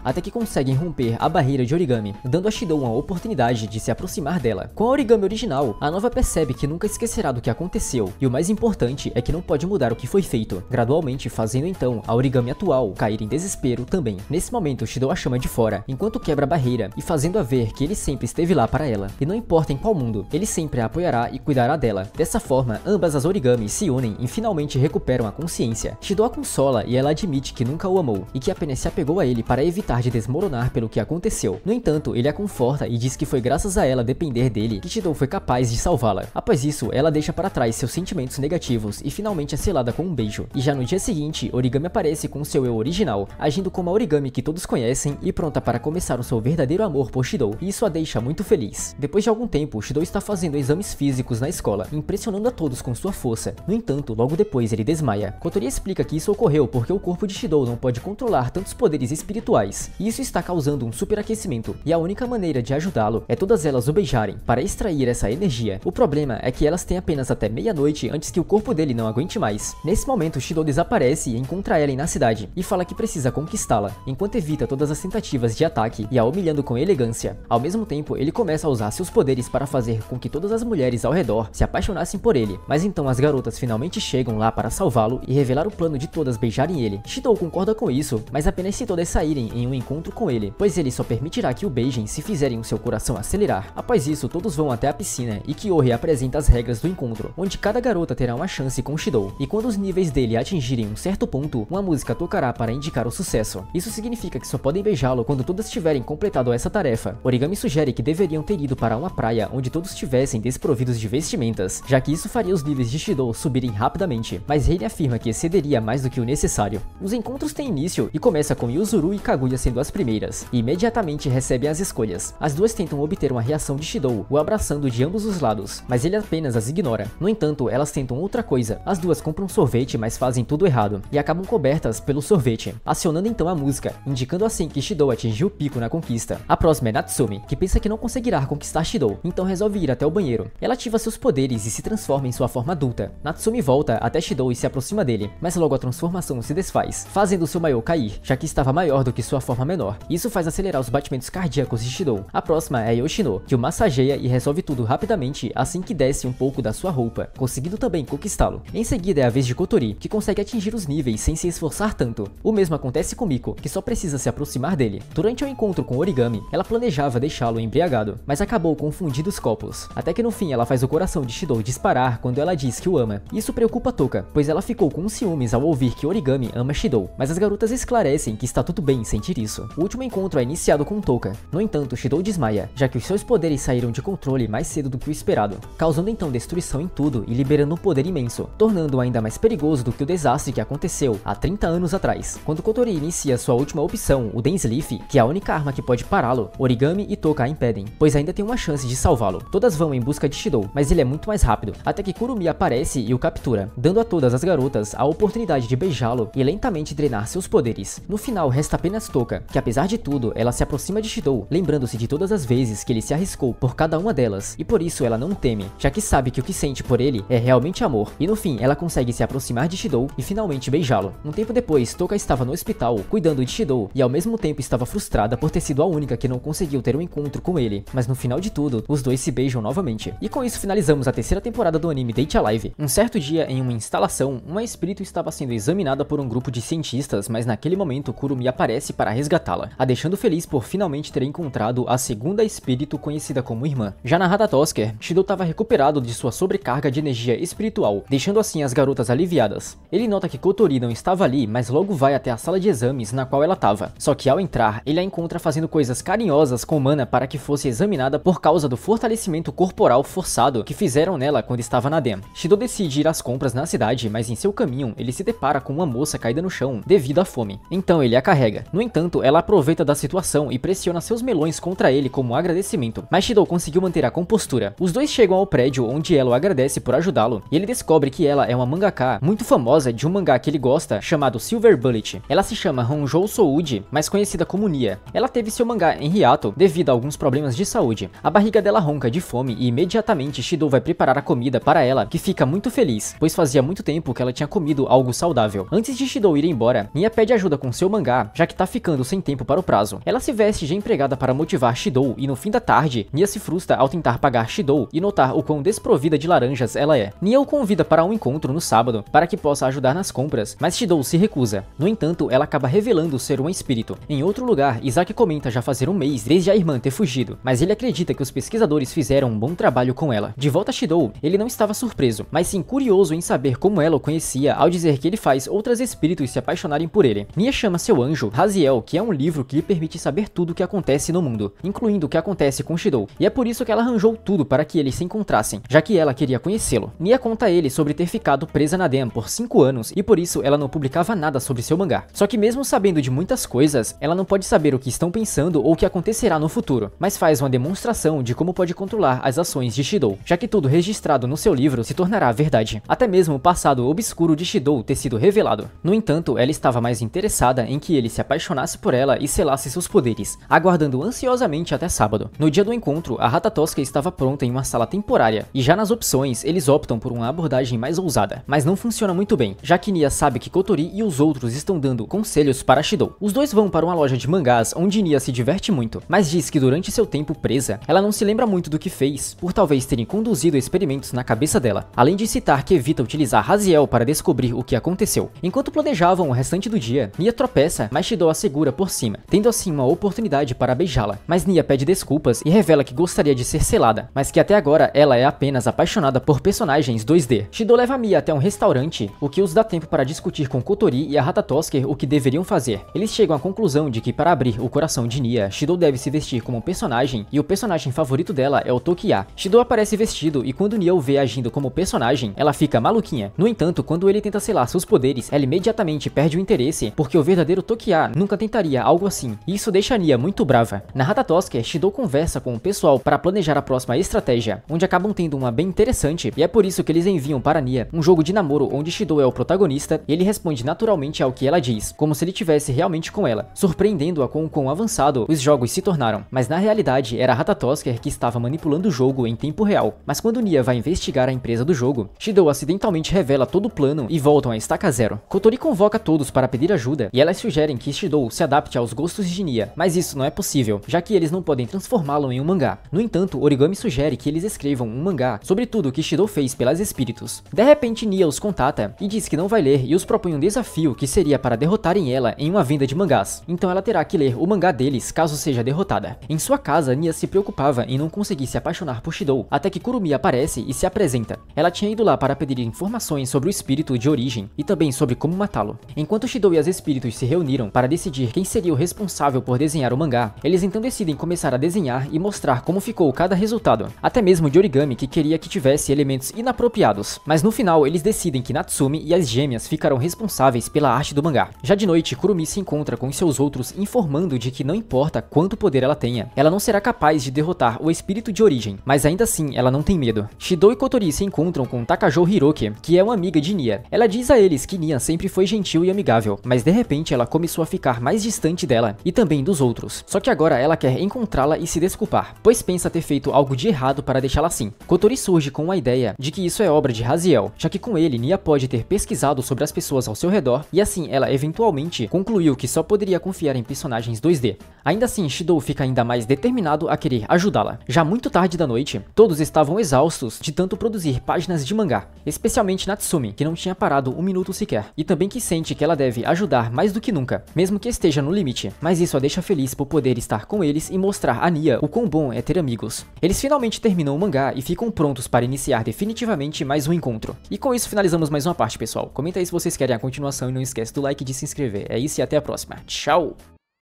até que conseguem romper a barreira de Origami, dando a Shidou uma oportunidade de se aproximar dela. Com a Origami original, a nova percebe que nunca esquecerá do que aconteceu, e o mais importante é que não pode mudar o que foi feito, gradualmente fazendo então a Origami atual cair em desespero também. Nesse momento, Shidou a chama de fora, enquanto quebra a barreira e fazendo-a ver que ele sempre esteve lá para ela, e não importa em qual mundo, ele sempre a apoiará e cuidará dela. Dessa forma, ambas as Origamis se unem e finalmente recuperam a consciência. Shidou a consola e ela admite que nunca o amou, e que apenas se apegou a ele para evitar de desmoronar pelo que aconteceu. No entanto, ele a conforta e diz que foi graças a ela depender dele que Shidou foi capaz de salvá-la. Após isso, ela deixa para trás seus sentimentos negativos e finalmente é selada com um beijo. E já no dia seguinte, Origami aparece com seu eu original, agindo como a Origami que todos conhecem e pronta para começar o seu verdadeiro amor por Shidou, e isso a deixa muito feliz. Depois de algum tempo, Shidou está fazendo exames físicos na escola, impressionando a todos com sua força. No entanto, logo depois ele desmaia. Kotori explica que isso ocorreu porque o corpo de Shidou não pode controlar tantos poderes espirituais, e isso está causando um superaquecimento, e a única maneira de ajudá-lo é todas elas o beijarem, para extrair essa energia. O problema é que elas têm apenas até meia-noite antes que o corpo dele não aguente mais. Nesse momento, Shidou desaparece e encontra Ellen na cidade, e fala que precisa conquistá-la, enquanto evita todas as tentativas de ataque e a humilhando com elegância. Ao mesmo tempo, ele começa a usar seus poderes para fazer com que todas as mulheres ao redor se apaixonassem por ele, mas então as garotas finalmente chegam lá para salvá-lo e revelar o plano de todas beijarem ele. Shidou concorda com isso, mas apenas se todas saírem em um encontro com ele, pois ele só permitirá que o beijem se fizerem o seu coração acelerar. Após isso, todos vão até a piscina e Kyohei apresenta as regras do encontro, onde cada garota terá uma chance com Shidou, e quando os níveis dele atingirem um certo ponto, uma música tocará para indicar o sucesso. Isso significa que só podem beijá-lo quando todas tiverem completado essa tarefa. Origami sugere que deveriam ter ido para uma praia onde todos estivessem desprovidos de vestimentas, já que isso faria os níveis de Shidou subirem rapidamente, mas Reine afirma que excederia mais do que o necessário. Os encontros têm início e começa com Yuzuru e Kaguya sendo as primeiras, e imediatamente recebem as escolhas. As duas tentam obter uma reação de Shidou, o abraçando de ambos os lados, mas ele apenas as ignora. No entanto, elas tentam outra coisa. As duas compram sorvete, mas fazem tudo errado, e acabam cobertas pelo sorvete, acionando então a música, indicando assim que Shidou atingiu o pico na conquista. A próxima é Natsumi, que pensa que não conseguirá conquistar Shidou, então resolve ir até o banheiro. Ela ativa seus poderes e se transforma em sua forma adulta. Natsumi volta até Shidou e se aproxima dele, mas logo a transformação se desfaz, fazendo seu maiô cair, já que estava maior do que sua forma menor. Isso faz acelerar os batimentos cardíacos de Shidou. A próxima é Yoshino, que o massageia e resolve tudo rapidamente assim que desce um pouco da sua roupa, conseguindo também conquistá-lo. Em seguida é a vez de Kotori, que consegue atingir os níveis sem se esforçar tanto. O mesmo acontece com Miko, que só precisa se aproximar dele. Durante o encontro com Origami, ela planejava deixá-lo embriagado, mas acabou confundindo os copos, até que no fim ela faz o coração de Shidou disparar quando ela diz que o ama. Isso preocupa Toka, pois ela ficou com ciúmes ao ouvir que Origami ama Shidou, mas as garotas esclarecem que está tudo bem sentir isso. O último encontro é iniciado com Toka. No entanto, Shidou desmaia, já que os seus poderes saíram de controle mais cedo do que o esperado, causando então destruição em tudo e liberando um poder imenso, tornando-o ainda mais perigoso do que o desastre que aconteceu há 30 anos atrás. Quando Kotori inicia sua última opção, o Dance Leaf, que é a única arma que pode pará-lo, Origami e Toka a impedem, pois ainda tem uma chance de salvá-lo. Todas vão em busca de Shidou, mas ele é muito mais rápido, até que Kurumi aparece e o captura, dando a todas as garotas a oportunidade de beijá-lo e lentamente drenar seus poderes. No final, resta apenas Toka, que apesar de tudo, ela se aproxima de Shidou, lembrando-se de todas as vezes que ele se arriscou por cada uma delas, e por isso ela não teme, já que sabe que o que sente por ele é realmente amor, e no fim ela consegue se aproximar de Shidou e finalmente beijá-lo. Um tempo depois, Toka estava no hospital, cuidando de Shidou, e ao mesmo tempo estava frustrada por ter sido a única que não conseguiu ter um encontro com ele, mas no final de tudo, os dois se beijam novamente. E com isso finalizamos a terceira temporada do anime Date Alive. Um certo dia, em uma instalação, uma espírito estava sendo examinada por um grupo de cientistas, mas naquele momento Kurumi aparece para resgatá-la, a deixando feliz por finalmente ter encontrado a segunda espírito conhecida como irmã. Já na Hadatosker, Shidou estava recuperado de sua sobrecarga de energia espiritual, deixando assim as garotas aliviadas. Ele nota que Kotori não estava ali, mas logo vai até a sala de exames na qual ela estava. Só que ao entrar, ele a encontra fazendo coisas carinhosas com Mana para que fosse examinada por causa do fortalecimento corporal forçado que fizeram nela quando estava na DEM. Shidou decide ir às compras na cidade, mas em seu caminho ele se depara com uma moça caída no chão devido à fome. Então ele a carrega. No entanto, ela aproveita da situação e pressiona seus melões contra ele como agradecimento, mas Shidou conseguiu manter a compostura. Os dois chegam ao prédio onde ela o agradece por ajudá-lo, e ele descobre que ela é uma mangaka muito famosa de um mangá que ele gosta chamado chamado Silver Bullet. Ela se chama Honjou Souji, mais conhecida como Nia. Ela teve seu mangá em hiato devido a alguns problemas de saúde. A barriga dela ronca de fome e imediatamente Shidou vai preparar a comida para ela, que fica muito feliz, pois fazia muito tempo que ela tinha comido algo saudável. Antes de Shidou ir embora, Nia pede ajuda com seu mangá, já que tá ficando sem tempo para o prazo. Ela se veste de empregada para motivar Shidou e no fim da tarde, Nia se frustra ao tentar pagar Shidou e notar o quão desprovida de laranjas ela é. Nia o convida para um encontro no sábado para que possa ajudar nas compras, mas Shidou se recusa. No entanto, ela acaba revelando ser um espírito. Em outro lugar, Isaac comenta já fazer um mês desde a irmã ter fugido, mas ele acredita que os pesquisadores fizeram um bom trabalho com ela. De volta a Shidou, ele não estava surpreso, mas sim curioso em saber como ela o conhecia ao dizer que ele faz outros espíritos se apaixonarem por ele. Nia chama seu anjo, Raziel, que é um livro que lhe permite saber tudo o que acontece no mundo, incluindo o que acontece com Shidou, e é por isso que ela arranjou tudo para que eles se encontrassem, já que ela queria conhecê-lo. Nia conta a ele sobre ter ficado presa na DEM por 5 anos e por isso ela não publicava nada sobre seu mangá. Só que mesmo sabendo de muitas coisas, ela não pode saber o que estão pensando ou o que acontecerá no futuro, mas faz uma demonstração de como pode controlar as ações de Shidou, já que tudo registrado no seu livro se tornará verdade, até mesmo o passado obscuro de Shidou ter sido revelado. No entanto, ela estava mais interessada em que ele se apaixonasse por ela e selasse seus poderes, aguardando ansiosamente até sábado. No dia do encontro, a Rata Tosca estava pronta em uma sala temporária, e já nas opções, eles optam por uma abordagem mais ousada, mas não funciona muito bem, já que Nia sabe que Kotori e os outros estão dando conselhos para Shidou. Os dois vão para uma loja de mangás onde Nia se diverte muito, mas diz que durante seu tempo presa, ela não se lembra muito do que fez, por talvez terem conduzido experimentos na cabeça dela, além de citar que evita utilizar Raziel para descobrir o que aconteceu. Enquanto planejavam o restante do dia, Nia tropeça, mas Shidou a segura por cima, tendo assim uma oportunidade para beijá-la. Mas Nia pede desculpas e revela que gostaria de ser selada, mas que até agora ela é apenas apaixonada por personagens 2D. Shidou leva Mia até um restaurante, o que os dá tempo para discutir com Kotori e a Rata Tosker o que deveriam fazer. Eles chegam à conclusão de que para abrir o coração de Nia, Shidou deve se vestir como um personagem e o personagem favorito dela é o Tokiá. Shidou aparece vestido e quando Nia o vê agindo como personagem, ela fica maluquinha. No entanto, quando ele tenta selar seus poderes, ela imediatamente perde o interesse, porque o verdadeiro Tokiá nunca tentaria algo assim, e isso deixa Nia muito brava. Na Rata Tosker, Shidou conversa com o pessoal para planejar a próxima estratégia, onde acabam tendo uma bem interessante, e é por isso que eles enviam para Nia um jogo de namoro onde Shidou é o protagonista e ele responde naturalmente ao que ela diz, como se ele tivesse realmente com ela, surpreendendo-a com o quão avançado os jogos se tornaram. Mas na realidade era a Rata Tosker que estava manipulando o jogo em tempo real. Mas quando Nia vai investigar a empresa do jogo, Shidou acidentalmente revela todo o plano e voltam a estaca zero. Kotori convoca todos para pedir ajuda e elas sugerem que Shidou se adapte aos gostos de Nia, mas isso não é possível, já que eles não podem transformá-lo em um mangá. No entanto, Origami sugere que eles escrevam um mangá sobre tudo o que Shidou fez pelas espíritos. De repente, Nia os contata e diz que não vai ler e os propõe um desafio que seria para derrotarem ela em uma venda de mangás. Então ela terá que ler o mangá deles caso seja derrotada. Em sua casa, Nia se preocupava em não conseguir se apaixonar por Shidou, até que Kurumi aparece e se apresenta. Ela tinha ido lá para pedir informações sobre o espírito de origem e também sobre como matá-lo. Enquanto Shidou e as espíritos se reuniram para decidir quem seria o responsável por desenhar o mangá, eles então decidem começar a desenhar e mostrar como ficou cada resultado, até mesmo de Origami, que queria que tivesse elementos inapropriados. Mas no final eles decidem que Natsumi e as gêmeas ficarão responsáveis pela arte do mangá. Já de noite, Kurumi se encontra com seus outros informando de que não importa quanto poder ela tenha, ela não será capaz de derrotar o espírito de origem, mas ainda assim ela não tem medo. Shidou e Kotori se encontram com Takajou Hiroki, que é uma amiga de Nia. Ela diz a eles que Nia sempre foi gentil e amigável, mas de repente ela começou a ficar mais distante dela e também dos outros. Só que agora ela quer encontrá-la e se desculpar, pois pensa ter feito algo de errado para deixá-la assim. Kotori surge com a ideia de que isso é obra de Raziel, já que com ele Nia pode ter pesquisado sobre as pessoas ao seu redor e assim ela eventualmente concluiu que só poderia confiar em personagens 2D. Ainda assim, Shidou fica ainda mais determinado a querer ajudá-la. Já muito tarde da noite, todos estavam exaustos de tanto produzir páginas de mangá, especialmente Natsumi, que não tinha parado um minuto sequer, e também que sente que ela deve ajudar mais do que nunca, mesmo que esteja no limite, mas isso a deixa feliz por poder estar com eles e mostrar a Nia o quão bom é ter amigos. Eles finalmente terminam o mangá e ficam prontos para iniciar definitivamente mais um encontro. E com isso finalizamos mais uma parte, pessoal. Comenta aí se vocês querem a continuação e não esquece do like e de se inscrever. É isso e até a próxima. Tchau!